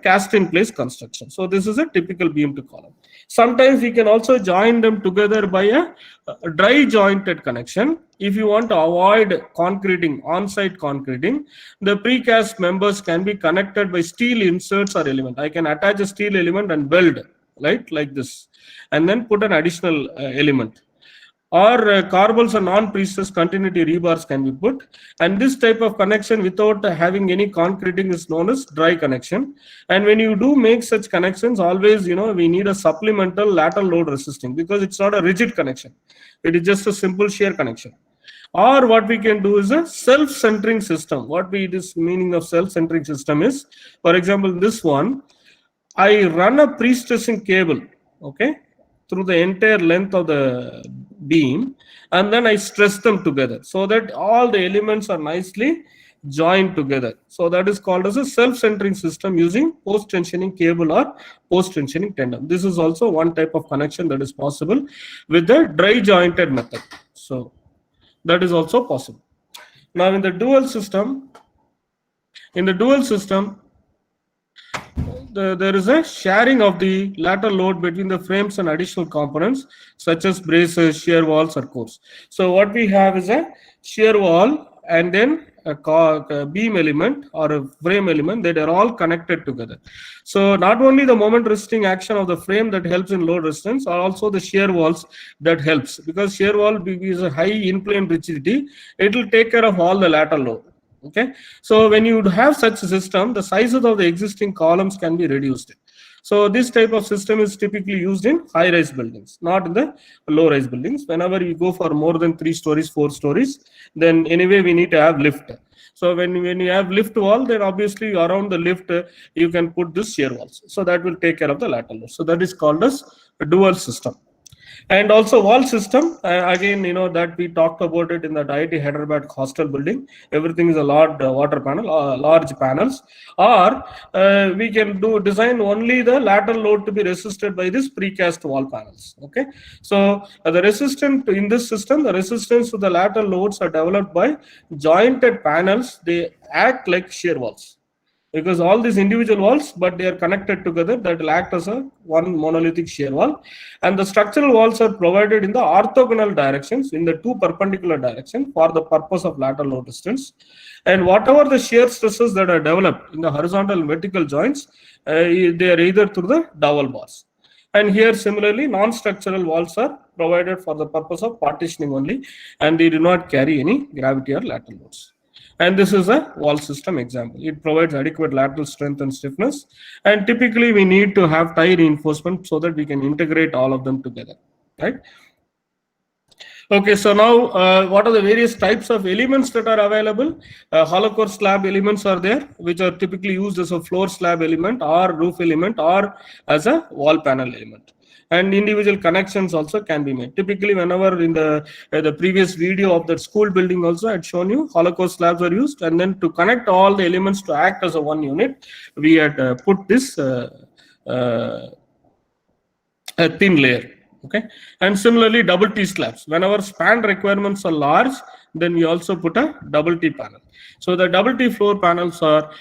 cast in place construction. So this is a typical beam to column. Sometimes we can also join them together by a dry jointed connection. If you want to avoid concreting, on-site concreting, the precast members can be connected by steel inserts or element. I can attach a steel element and weld, right, like this, and then put an additional element. Or corbels and non-prestressed continuity rebars can be put, and this type of connection without having any concreting is known as dry connection. And when you do make such connections, always we need a supplemental lateral load resisting, because it's not a rigid connection, it is just a simple shear connection. Or what we can do is a self-centering system. What this meaning of self-centering system is, for example, this one, I run a pre-stressing cable, okay, through the entire length of the beam, and then I stress them together so that all the elements are nicely joined together. So that is called as a self-centering system using post-tensioning cable or post-tensioning tendon. This is also one type of connection that is possible with the dry jointed method. So that is also possible. Now in the dual system, there is a sharing of the lateral load between the frames and additional components such as braces, shear walls, or cores. So what we have is a shear wall and then a beam element or a frame element that are all connected together. So not only the moment resisting action of the frame that helps in load resistance, or also the shear walls that helps, because shear wall is a high in-plane rigidity, it will take care of all the lateral load. Okay, so when you have such a system, the sizes of the existing columns can be reduced. So this type of system is typically used in high-rise buildings, not in the low-rise buildings. Whenever you go for more than 3 stories, 4 stories, then anyway we need to have lift. So when you have lift wall, then obviously around the lift you can put this shear walls. So that will take care of the lateral load. So that is called as a dual system. And also wall system, again, that we talked about it in the IIT Hyderabad hostel building. Everything is a large water panel, large panels. Or we can design only the lateral load to be resisted by this precast wall panels. Okay, so the resistance in this system, the resistance to the lateral loads are developed by jointed panels. They act like shear walls, because all these individual walls, but they are connected together, that will act as a one monolithic shear wall. And the structural walls are provided in the orthogonal directions, in the 2 perpendicular directions, for the purpose of lateral load resistance. And whatever the shear stresses that are developed in the horizontal and vertical joints, they are either through the dowel bars. And here similarly, non-structural walls are provided for the purpose of partitioning only, and they do not carry any gravity or lateral loads. And this is a wall system example. It provides adequate lateral strength and stiffness, and typically we need to have tie reinforcement so that we can integrate all of them together, right? Okay, so now what are the various types of elements that are available? Hollow core slab elements are there, which are typically used as a floor slab element or roof element or as a wall panel element. And individual connections also can be made. Typically, whenever in the previous video of that school building also I had shown you, hollow core slabs are used, and then to connect all the elements to act as a one unit, we had put this a thin layer. Okay, and similarly double T slabs. Whenever span requirements are large, then we also put a double T panel. So the double T floor panels are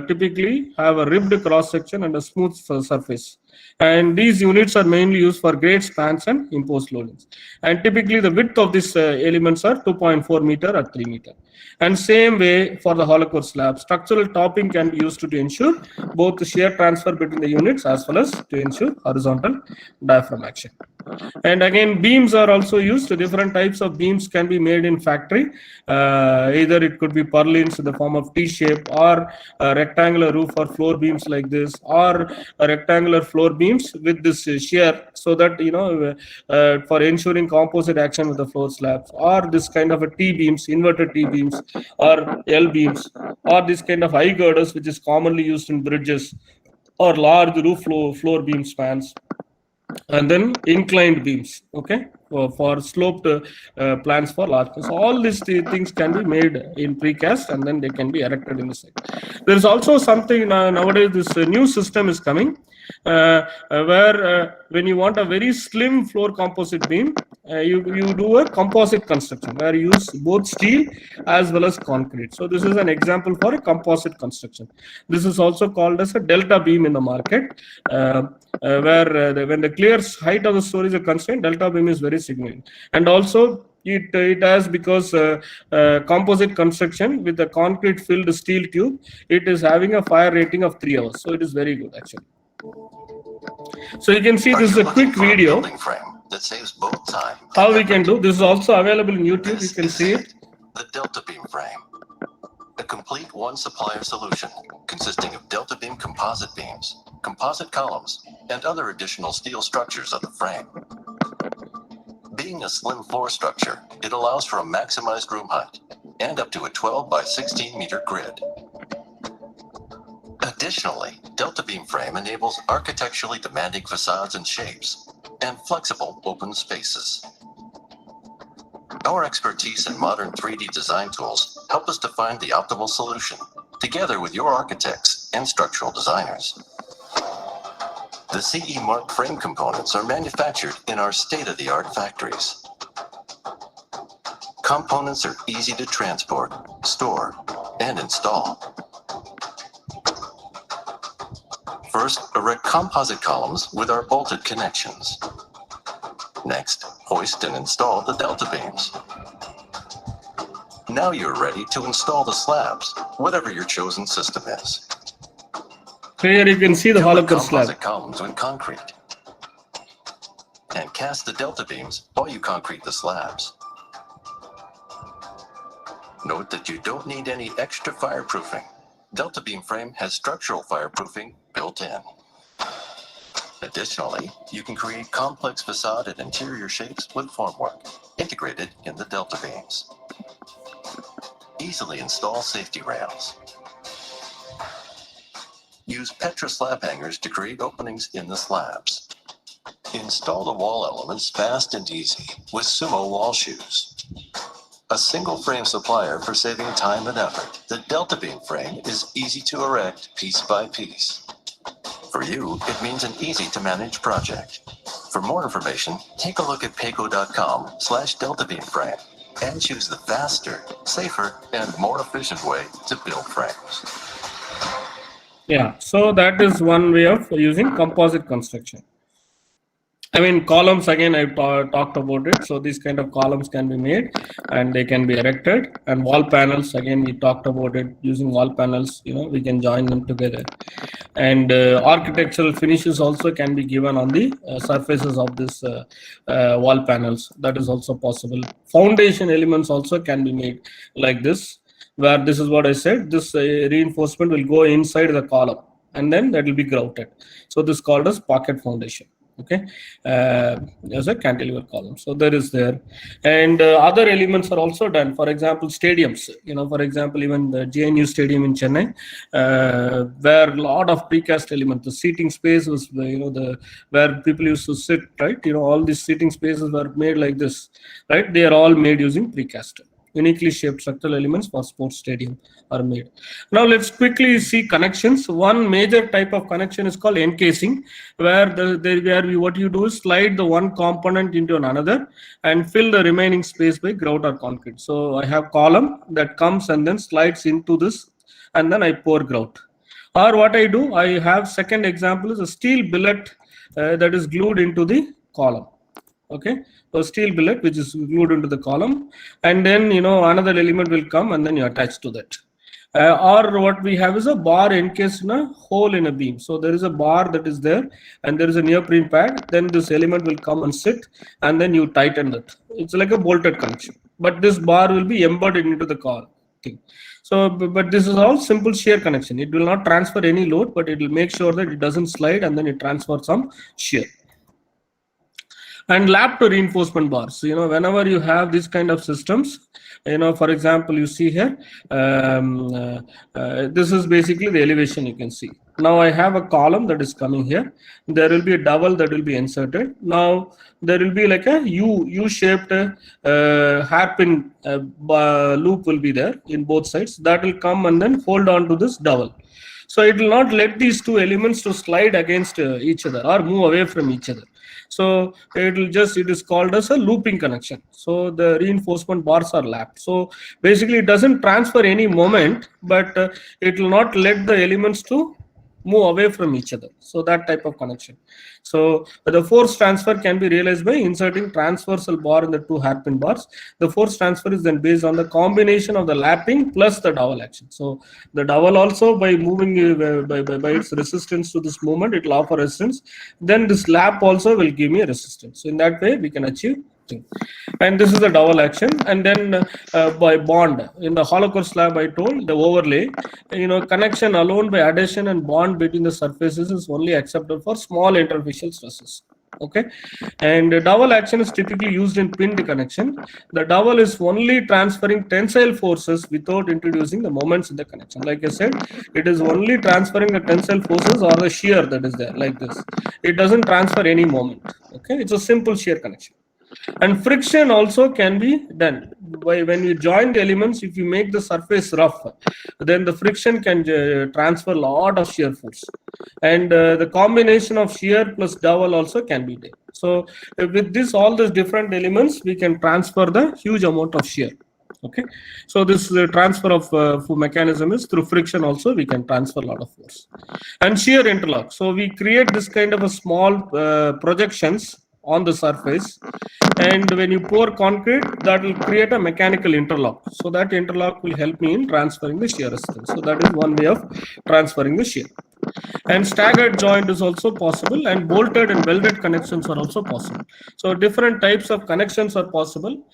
typically have a ribbed cross section and a smooth surface. And these units are mainly used for grade spans and imposed loadings. And typically the width of these elements are 2.4 meter or 3 meter. And same way for the hollow core slab, structural topping can be used to ensure both the shear transfer between the units as well as to ensure horizontal diaphragm action. And again, beams are also used. Different types of beams can be made in factory. Either it could be purlins in the form of T-shape, or a rectangular roof or floor beams like this, or a rectangular floor beams with this shear, so that for ensuring composite action with the floor slabs, or this kind of a T-beams, inverted T-beams, or L-beams, or this kind of I-girders, which is commonly used in bridges, or large roof floor beam spans. And then inclined beams, okay, for sloped plans for large. So all these things can be made in precast, and then they can be erected in the site. There is also something nowadays, this new system is coming, where when you want a very slim floor composite beam, you do a composite construction where you use both steel as well as concrete. So this is an example for a composite construction. This is also called as a delta beam in the market, where when the clear height of the stories are constrained, delta beam is very significant. And also it has, because composite construction with the concrete filled steel tube, it is having a fire rating of 3 hours. So it is very good actually. So you can see this is a quick video that saves both time. How we can do this is also available in YouTube. You can see it. The Delta Beam frame, a complete one supplier solution consisting of Delta Beam composite beams, composite columns, and other additional steel structures of the frame. Being a slim floor structure, it allows for a maximized room height and up to a 12 by 16 meter grid. Additionally, Delta Beam frame enables architecturally demanding facades and shapes and flexible open spaces. Our expertise in modern 3D design tools help us to find the optimal solution, together with your architects and structural designers. The CE Mark frame components are manufactured in our state-of-the-art factories. Components are easy to transport, store, and install. First, erect composite columns with our bolted connections. Next, hoist and install the Delta beams. Now you're ready to install the slabs, whatever your chosen system is. Here you can see the hollow core slab. Composite columns with concrete. And cast the Delta beams while you concrete the slabs. Note that you don't need any extra fireproofing. Delta Beam frame has structural fireproofing built in. Additionally, you can create complex facade and interior shapes with formwork integrated in the Delta beams. Easily install safety rails. Use Petra slab hangers to create openings in the slabs. Install the wall elements fast and easy with Sumo wall shoes. A single frame supplier for saving time and effort, the Delta Beam frame is easy to erect piece by piece. For you, it means an easy to manage project. For more information, take a look at payco.com/Delta Beam frame and choose the faster, safer, and more efficient way to build frames. Yeah, so that is one way of using composite construction. I mean, columns again, I talked about it. So these kind of columns can be made and they can be erected. And wall panels, again, we talked about it. Using wall panels, we can join them together. And architectural finishes also can be given on the surfaces of this wall panels. That is also possible. Foundation elements also can be made like this, where this is what I said. This reinforcement will go inside the column and then that will be grouted. So this is called as pocket foundation. Okay, as a cantilever column. So there is there, and other elements are also done. For example, stadiums. For example, even the JNU Stadium in Chennai, where a lot of precast elements. The seating space was, where people used to sit. Right, all these seating spaces were made like this. Right, they are all made using precast. Uniquely shaped structural elements for sports stadium are made. Now let's quickly see connections. One major type of connection is called encasing, where what you do is slide the one component into another and fill the remaining space by grout or concrete. So I have column that comes and then slides into this, and then I pour grout. Or what I do, I have second example is a steel billet that is glued into the column. Okay, so steel billet which is glued into the column, and then another element will come and then you attach to that. Or what we have is a bar encased in a hole in a beam. So there is a bar that is there and there is a neoprene pad. Then this element will come and sit and then you tighten that. It's like a bolted connection, but this bar will be embedded into the column. Okay. So, but this is all simple shear connection. It will not transfer any load, but it will make sure that it doesn't slide and then it transfers some shear. And lap to reinforcement bars. Whenever you have this kind of systems, for example, you see here, this is basically the elevation you can see. Now I have a column that is coming here. There will be a dowel that will be inserted. Now there will be like a U-shaped hairpin loop will be there in both sides. That will come and then hold on to this dowel. So it will not let these two elements to slide against each other or move away from each other. So it is called as a looping connection. So the reinforcement bars are lapped. So basically it doesn't transfer any moment, but it will not let the elements to move away from each other. So that type of connection. So the force transfer can be realized by inserting transversal bar in the two hairpin bars. The force transfer is then based on the combination of the lapping plus the dowel action. So the dowel also, by moving by its resistance to this movement, it will offer resistance. Then this lap also will give me a resistance. So in that way we can achieve thing. And this is the dowel action. And then by bond in the hollow core slab, I told the overlay, connection alone by adhesion and bond between the surfaces is only acceptable for small interfacial stresses. Okay, and dowel action is typically used in pinned connection. The dowel is only transferring tensile forces without introducing the moments in the connection. Like I said, it is only transferring the tensile forces or the shear that is there like this. It doesn't transfer any moment. Okay, it's a simple shear connection. And friction also can be done by when you join the elements. If you make the surface rough, then the friction can transfer a lot of shear force, and the combination of shear plus dowel also can be done. So with this, all these different elements, we can transfer the huge amount of shear. Okay, so this transfer of mechanism is through friction. Also we can transfer a lot of force. And shear interlock, so we create this kind of a small projections on the surface, and when you pour concrete, that will create a mechanical interlock. So that interlock will help me in transferring the shear resistance. So that is one way of transferring the shear. And staggered joint is also possible, and bolted and welded connections are also possible. So different types of connections are possible.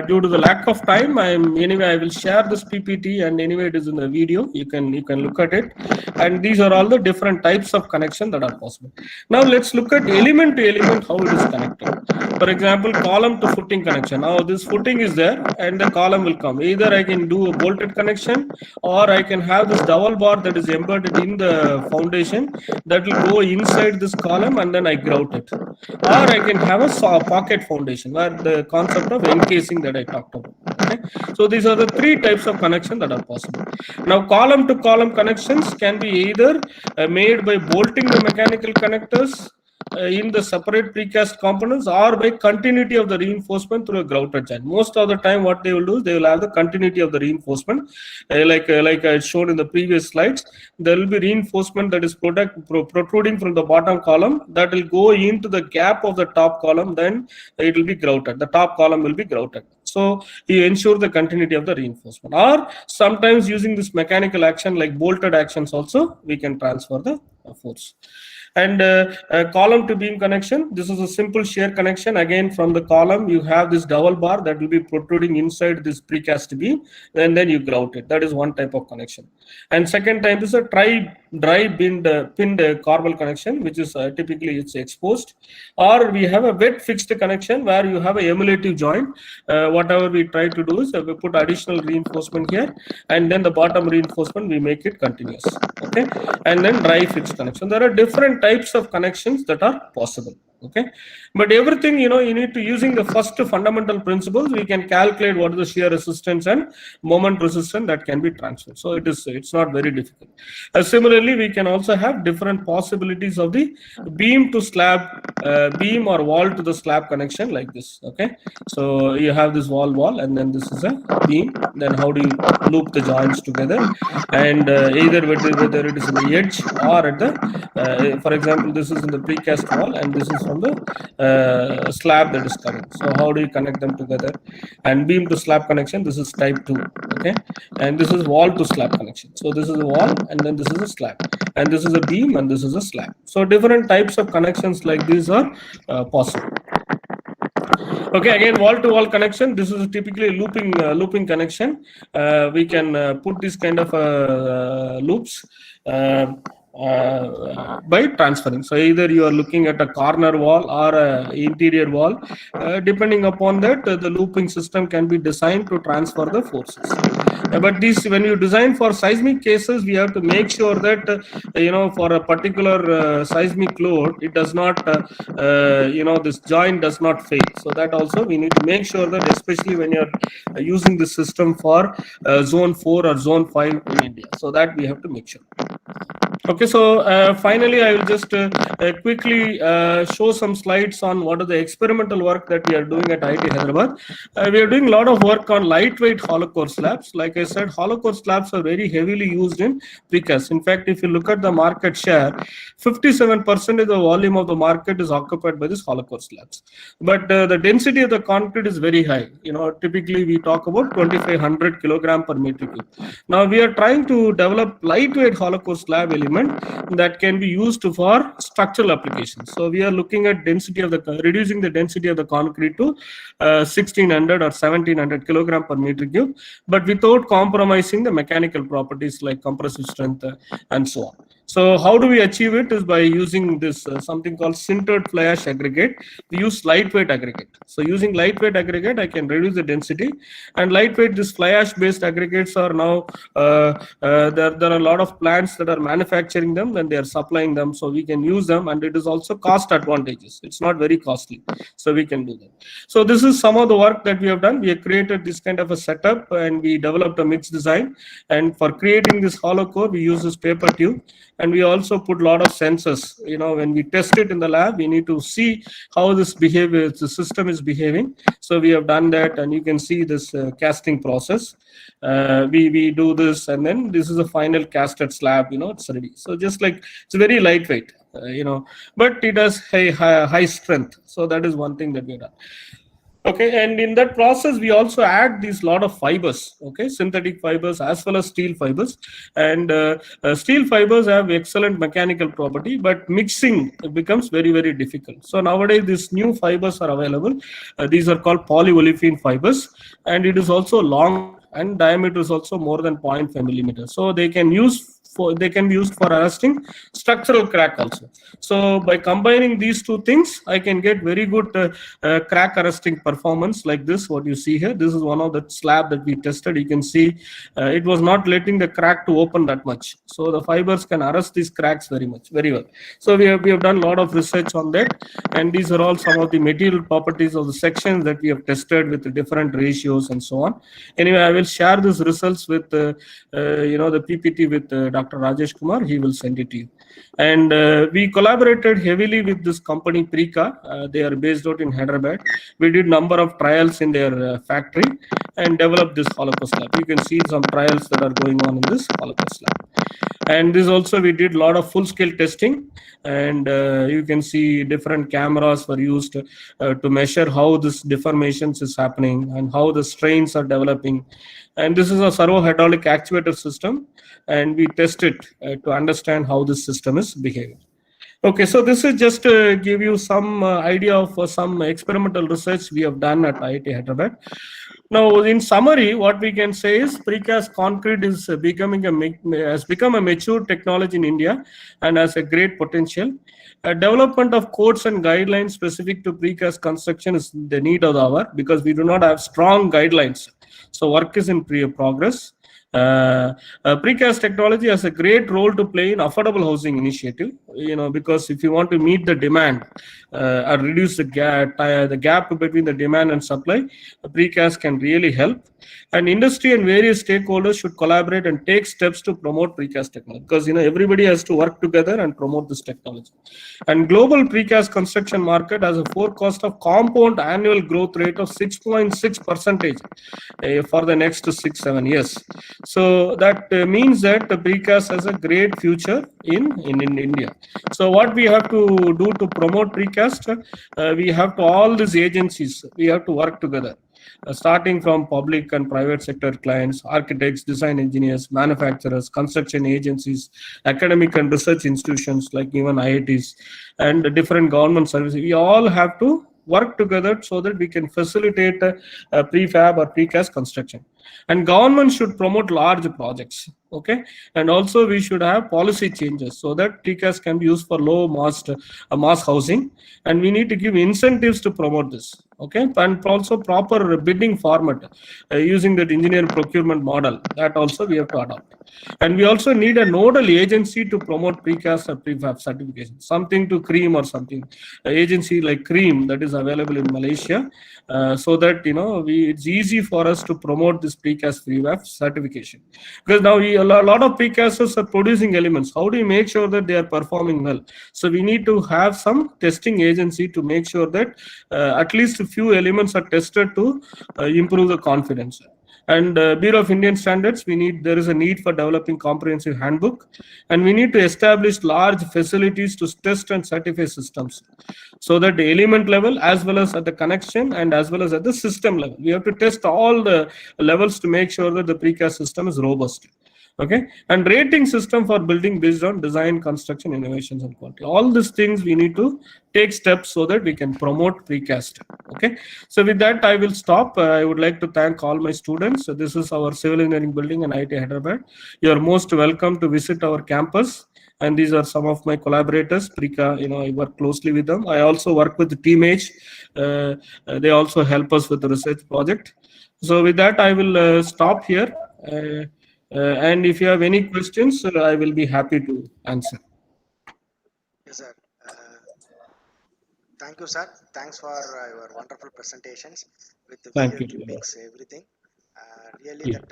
Due to the lack of time, I will share this PPT, and anyway it is in the video. You can look at it, and these are all the different types of connection that are possible. Now let's look at element to element, how it is connected. For example, column to footing connection. Now this footing is there and the column will come. Either I can do a bolted connection, or I can have this dowel bar that is embedded in the foundation that will go inside this column and then I grout it. Or I can have a pocket foundation, where the concept of encasing that I talked about. Okay, so these are the three types of connection that are possible. Now column to column connections can be either made by bolting the mechanical connectors, in the separate precast components or by continuity of the reinforcement through a grouted joint. Most of the time what they will do is they will have the continuity of the reinforcement, like I showed in the previous slides. There will be reinforcement that is protruding from the bottom column that will go into the gap of the top column, then it will be grouted. The top column will be grouted. So you ensure the continuity of the reinforcement. Or sometimes using this mechanical action like bolted actions also, we can transfer the force. And column to beam connection, this is a simple shear connection. Again, from the column you have this double bar that will be protruding inside this precast beam, and then you grout it. That is one type of connection. And second type is a dry pinned corbel connection, which is typically it's exposed. Or we have a wet fixed connection where you have a emulative joint. Whatever we try to do is we put additional reinforcement here, and then the bottom reinforcement we make it continuous. Okay, and then dry fixed connection. There are different types of connections that are possible. Okay, but everything, you need to, using the first fundamental principles, we can calculate what is the shear resistance and moment resistance that can be transferred. So it's not very difficult. Similarly, we can also have different possibilities of the beam to slab, beam or wall to the slab connection like this. Okay, so you have this wall, and then this is a beam. Then how do you loop the joints together? And either whether it is in the edge or at the, for example, this is in the precast wall, and this is from the slab that is coming. So how do you connect them together? And beam to slab connection, this is type 2. Okay, and this is wall to slab connection. So this is a wall, and then this is a slab, and this is a beam, and this is a slab. So different types of connections like these are possible. Okay, again, wall-to-wall connection. This is typically a looping connection. We can put this kind of loops by transferring. So either you are looking at a corner wall or an interior wall. Depending upon that, the looping system can be designed to transfer the forces. But this, when you design for seismic cases, we have to make sure that for a particular seismic load, it does not this joint does not fail. So that also we need to make sure that, especially when you're using the system for zone 4 or zone 5 in India, so that we have to make sure. Okay, so finally, I will just quickly show some slides on what are the experimental work that we are doing at IIT Hyderabad. We are doing a lot of work on lightweight hollow core slabs. Like I said, hollow core slabs are very heavily used in precast. In fact, if you look at the market share, 57% of the volume of the market is occupied by these hollow core slabs. But the density of the concrete is very high. Typically we talk about 2,500 kilogram per meter cube. Now we are trying to develop lightweight hollow core slab element that can be used for structural applications. So we are looking at reducing the density of the concrete to 1,600 or 1,700 kilogram per meter cube, but without compromising the mechanical properties like compressive strength and so on. So how do we achieve it? Is by using this something called sintered fly ash aggregate. We use lightweight aggregate. So using lightweight aggregate, I can reduce the density. And lightweight, this fly ash based aggregates are now there are a lot of plants that are manufacturing them, and they are supplying them, so we can use them, and it is also cost advantageous. It's not very costly, so we can do that. So this is some of the work that we have done. We have created this kind of a setup, and we developed a mixed design. And for creating this hollow core, we use this paper tube. And we also put a lot of sensors. When we test it in the lab, we need to see how the system is behaving. So we have done that, and you can see this casting process. We do this, and then this is a final casted slab. It's ready. So just like, it's very lightweight, but it has high strength. So that is one thing that we've done. Okay, and in that process, we also add these lot of fibers, okay, synthetic fibers as well as steel fibers. And steel fibers have excellent mechanical property, but mixing becomes very, very difficult. So nowadays, these new fibers are available. These are called polyolefin fibers, and it is also long, and diameter is also more than 0.5 millimeters. So they can be used for arresting structural crack also. So by combining these two things, I can get very good crack arresting performance like this. What you see here, this is one of the slab that we tested. You can see it was not letting the crack to open that much. So the fibers can arrest these cracks very well. So we have done a lot of research on that, and these are all some of the material properties of the sections that we have tested with the different ratios and so on. Anyway, I will share these results with the PPT with Dr. Rajesh Kumar, he will send it to you. And we collaborated heavily with this company Prika. They are based out in Hyderabad. We did number of trials in their factory and developed this Holocaust lab. You can see some trials that are going on in this Holocaust lab. And this also we did a lot of full-scale testing, and you can see different cameras were used to measure how this deformations is happening and how the strains are developing. And this is a servo hydraulic actuator system, and we test it to understand how this system is behaving. Okay, so this is just to give you some idea of some experimental research we have done at IIT Hyderabad. Now, in summary, what we can say is precast concrete is has become a mature technology in India and has a great potential. Development of codes and guidelines specific to precast construction is the need of the hour because we do not have strong guidelines. So work is in progress. Precast technology has a great role to play in affordable housing initiative, because if you want to meet the demand or reduce the gap between the demand and supply, precast can really help. And industry and various stakeholders should collaborate and take steps to promote precast technology because everybody has to work together and promote this technology. And global precast construction market has a forecast of compound annual growth rate of 6.6% for the next 6-7 years. So that means that the precast has a great future in India. So what we have to do to promote precast, we have to all these agencies, we have to work together. Starting from public and private sector clients, architects, design engineers, manufacturers, construction agencies, academic and research institutions like even IITs, and different government services. We all have to work together so that we can facilitate prefab or precast construction. And government should promote large projects, okay? And also we should have policy changes so that precast can be used for low mass housing, and we need to give incentives to promote this, okay? And also proper bidding format using that engineer procurement model, that also we have to adopt. And we also need a nodal agency to promote precast or prefab certification, something to CREAM or something, an agency like CREAM that is available in Malaysia, so that it's easy for us to promote this precast prefab certification. Because now a lot of precasters are producing elements. How do you make sure that they are performing well? So we need to have some testing agency to make sure that at least a few elements are tested to improve the confidence. And Bureau of Indian Standards, there is a need for developing comprehensive handbook, and we need to establish large facilities to test and certify systems, so that the element level as well as at the connection and as well as at the system level, we have to test all the levels to make sure that the precast system is robust. Okay, and rating system for building based on design, construction, innovations, and quality. All these things we need to take steps so that we can promote precast. Okay, so with that I will stop. I would like to thank all my students. So this is our civil engineering building in IIT Hyderabad. You are most welcome to visit our campus. And these are some of my collaborators. Prika, I work closely with them. I also work with the TeamAge. They also help us with the research project. So with that I will stop here. And if you have any questions, I will be happy to answer. Yes, sir. Thank you, sir. Thanks for your wonderful presentations with the video clippings, everything. Really, that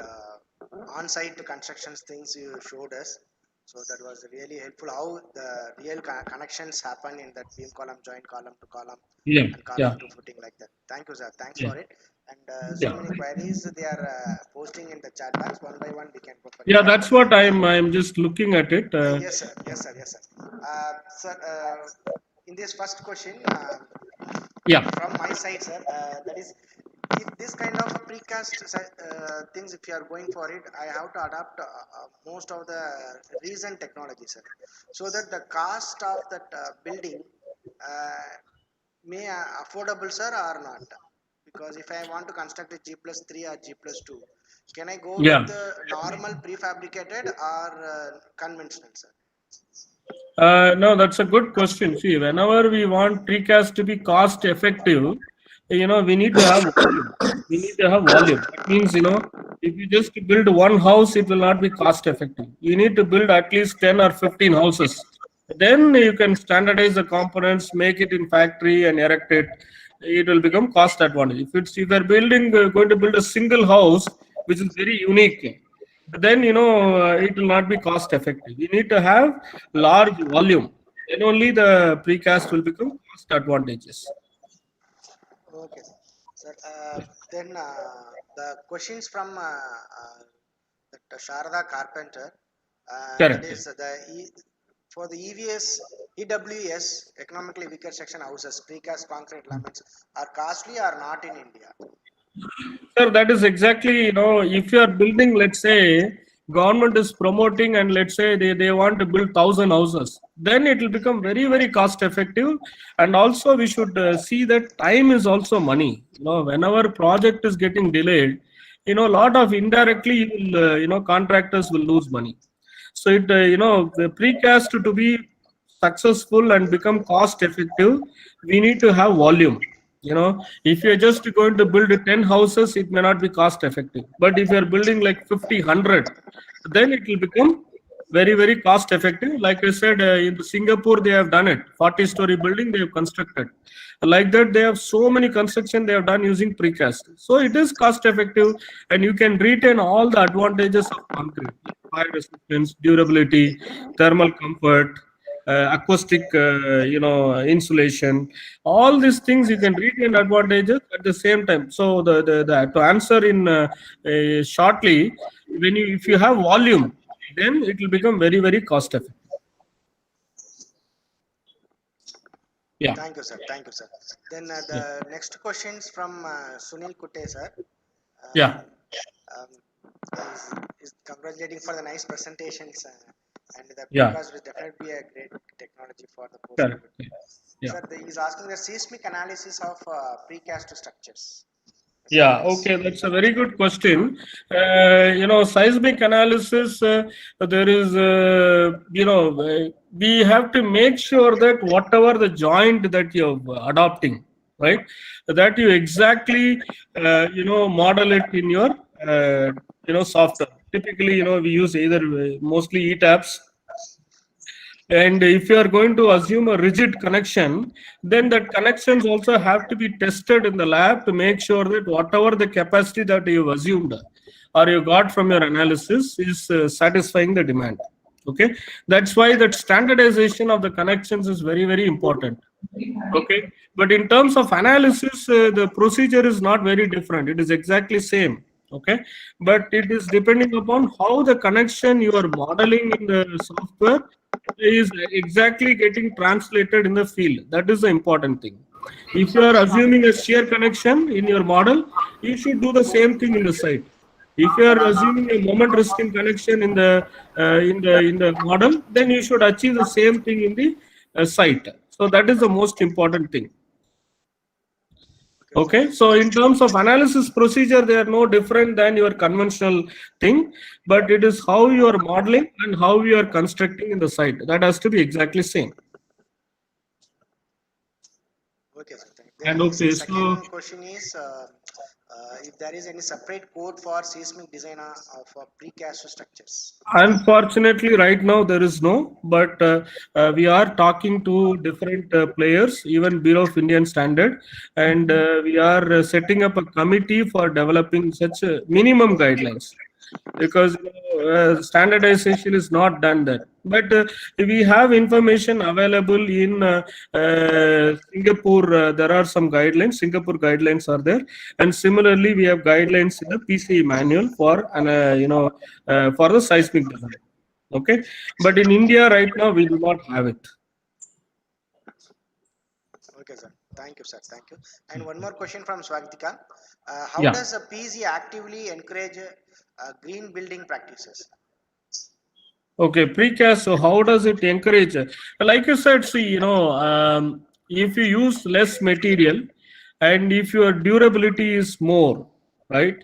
on-site constructions things you showed us. So that was really helpful. How the real connections happen in that beam column, joint column to column, and column to footing like that. Thank you, sir. Thanks for it. And so many queries they are posting in the chat box. One by one we can go for it. Yeah, that's what I'm just looking at it. Yes, sir. Yes, sir. Yes, sir. Sir, in this first question, from my side, sir, that is, if this kind of precast things, if you are going for it, I have to adapt most of the recent technology, sir, so that the cost of that building may affordable, sir, or not. Because if I want to construct a G+3 or G+2, can I go with the normal prefabricated or conventional, sir? No, that's a good question. See, whenever we want precast to be cost effective, we need to have volume. We need to have volume. That means, if you just build one house, it will not be cost effective. You need to build at least 10 or 15 houses. Then you can standardize the components, make it in factory and erect it. It will become cost advantage. If you're going to build a single house, which is very unique, then it will not be cost effective. You need to have large volume. Then only the precast will become cost advantageous. Okay, sir. Sir, then the questions from that Sharada Carpenter, that Correct. is for the EWS, economically weaker section houses, precast concrete elements are costly or not in India? Sir, that is exactly, if you are building, let's say, government is promoting and let's say they want to build 1,000 houses, then it will become very, very cost effective. And also we should see that time is also money. Whenever project is getting delayed, a lot of indirectly, you will, contractors will lose money. So the precast to be successful and become cost effective, we need to have volume. If you're just going to build 10 houses, it may not be cost effective. But if you're building like 50, 100, then it will become very, very cost effective. Like I said, in Singapore, they have done it. 40-story building they have constructed. Like that, they have so many construction they have done using precast. So it is cost effective, and you can retain all the advantages of concrete: fire resistance, durability, thermal comfort, acoustic, insulation. All these things you can retain advantages at the same time. So the to answer in shortly, if you have volume, then it will become very, very cost effective. Yeah. Thank you, sir. Thank you, sir. Then the next questions from Sunil Kutte, sir. Yeah. Is congratulating for the nice presentations, and the Yeah. precast will definitely be a great technology for the post. Correct. Yeah. Sir, he's asking the seismic analysis of precast structures. Yeah, okay, that's a very good question. Seismic analysis, there is, we have to make sure that whatever the joint that you're adopting, right, that you exactly, model it in your, software. Typically, we use either mostly ETABS. And if you are going to assume a rigid connection, then that connections also have to be tested in the lab to make sure that whatever the capacity that you've assumed or you got from your analysis is satisfying the demand. Okay, that's why that standardization of the connections is very, very important. Okay, but in terms of analysis, the procedure is not very different. It is exactly same. Okay, but it is depending upon how the connection you are modeling in the software is exactly getting translated in the field. That is the important thing. If you are assuming a shear connection in your model, you should do the same thing in the site. If you are assuming a moment resisting connection in the model, then you should achieve the same thing in the site. So that is the most important thing. Okay, so in terms of analysis procedure, they are no different than your conventional thing, but it is how you are modeling and how you are constructing in the site. That has to be exactly same. Okay, sir. And okay, second question is if there is any separate code for seismic design of precast structures. Unfortunately, right now there is no, but we are talking to different players, even Bureau of Indian Standard, and we are setting up a committee for developing such minimum guidelines. Because standardization is not done there, but we have information available in Singapore. There are some guidelines. Singapore guidelines are there, and similarly we have guidelines in the PCI manual for for the seismic design. Okay, but in India right now we do not have it. Okay, sir. Thank you, sir. Thank you. And one more question from Swagitika. How does a PZ actively encourage green building practices? Okay, precast. So how does it encourage? Like you said, see, if you use less material and if your durability is more, right?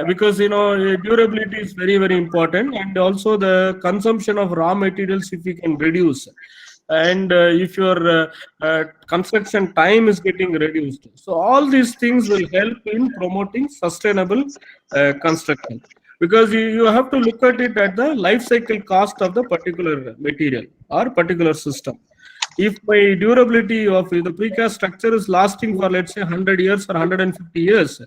Because durability is very, very important, and also the consumption of raw materials if you can reduce, and if your construction time is getting reduced. So all these things will help in promoting sustainable construction, because you have to look at it at the life cycle cost of the particular material or particular system. If my durability of the precast structure is lasting for, let's say, 100 years or 150 years,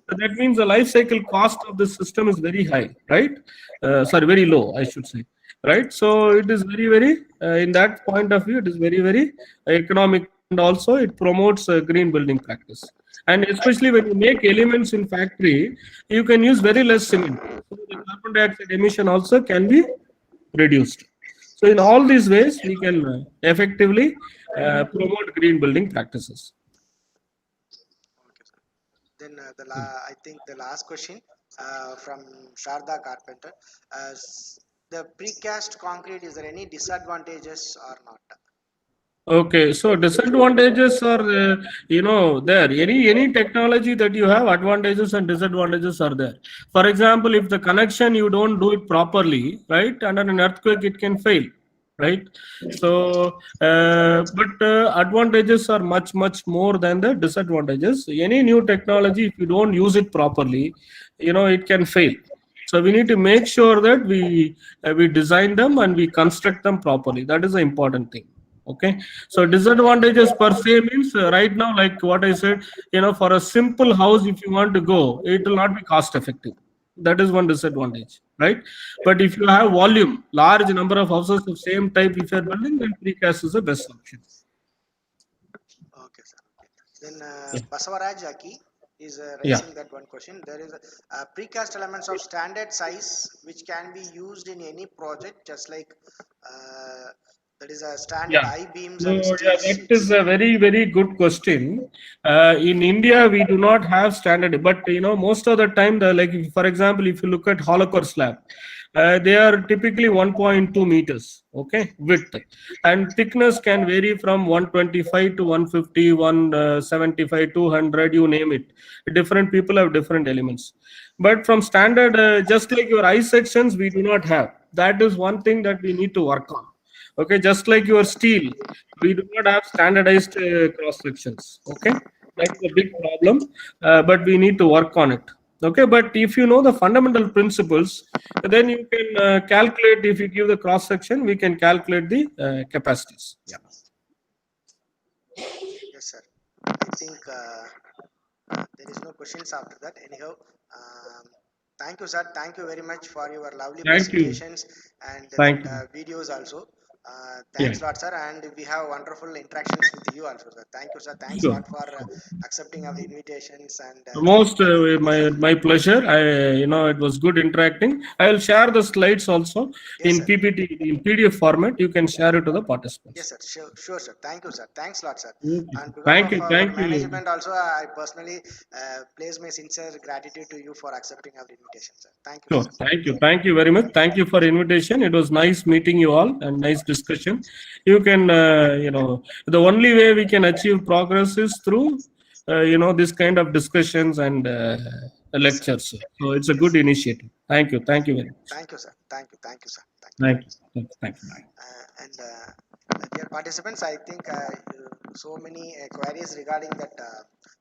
that means the life cycle cost of the system is very high, right? Sorry, very low, I should say, right? So it is very, very, in that point of view, it is very, very economic, and also it promotes green building practice. And especially when you make elements in factory, you can use very less cement. So the carbon dioxide emission also can be reduced. So in all these ways, we can effectively promote green building practices. Okay, sir. Then I think the last question from Sharda Carpenter. The precast concrete, is there any disadvantages or not? Okay, so disadvantages are, there. Any technology that you have, advantages and disadvantages are there. For example, if the connection you don't do it properly, right, under an earthquake it can fail, right? So, but advantages are much more than the disadvantages. Any new technology, if you don't use it properly, it can fail. So we need to make sure that we design them and we construct them properly. That is the important thing. Okay, so disadvantages per se means right now, like what I said, for a simple house, if you want to go, it will not be cost effective. That is one disadvantage, right? But if you have volume, large number of houses of same type, if you are building, then precast is the best option. Okay, sir. Okay. Then Yeah. Basavaraj Aki is Yeah. raising that one question. There is precast elements of standard size which can be used in any project, just like that is a standard Yeah. I-beams So, and yeah, steel that is sheets. a very good question. In India, we do not have standard, but most of the time, for example, if you look at hollow core slab, they are typically 1.2 meters, okay, width, and thickness can vary from 125 to 150, 175, 200, you name it. Different people have different elements. But from standard, just like your I sections, we do not have. That is one thing that we need to work on. Okay, just like your steel, we do not have standardized cross sections. Okay, that's a big problem, but we need to work on it. Okay, but if you know the fundamental principles, then you can calculate. If you give the cross section, we can calculate the capacities. Yeah. Yes, sir. I think there is no questions after that. Anyhow, thank you, sir. Thank you very much for your lovely Thank you. presentations and Thank that you. videos also. Yeah. Thanks a lot, sir. And we have wonderful interactions with you also, sir. Thank you, sir. Thanks a Sure. lot for accepting our invitations and Most yes, my pleasure. It was good interacting. I will share the slides also yes, in sir. PPT, in PDF format. You can share it to the Yes, participants. sir. Sure, sir. Thank you, sir. Thanks a lot, sir. Okay. On behalf Thank of you. our Thank you. management, also, I personally place my sincere gratitude to you for accepting our invitation, sir. Thank you, Sure. sir. Thank you. Thank you very much. Thank you for invitation. It was nice meeting you all and nice discussion. You can, the only way we can achieve progress is through, this kind of discussions and Yes, sir. lectures. So it's a good Yes. initiative. Thank you. Thank you very much. Thank you, sir. Thank you. Thank you, sir. Thank you. Thank you. Thank you. Thank you. Bye. And dear participants, I think so many queries regarding that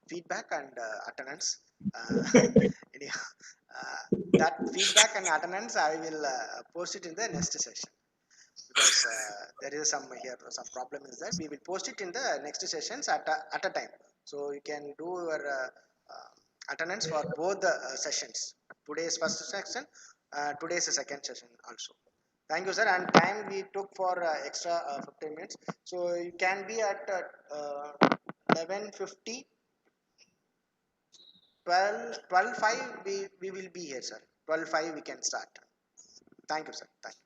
feedback and attendance. Anyhow, that feedback and attendance, I will post it in the next session because there is some problem is that we will post it in the next sessions at a time. So you can do your attendance for both the sessions. Today's first section, today's second session also. Thank you, sir. And time we took for extra 15 minutes. So you can be at 11:50, 12:05. We will be here, sir. 12:05 we can start. Thank you, sir. Thank you.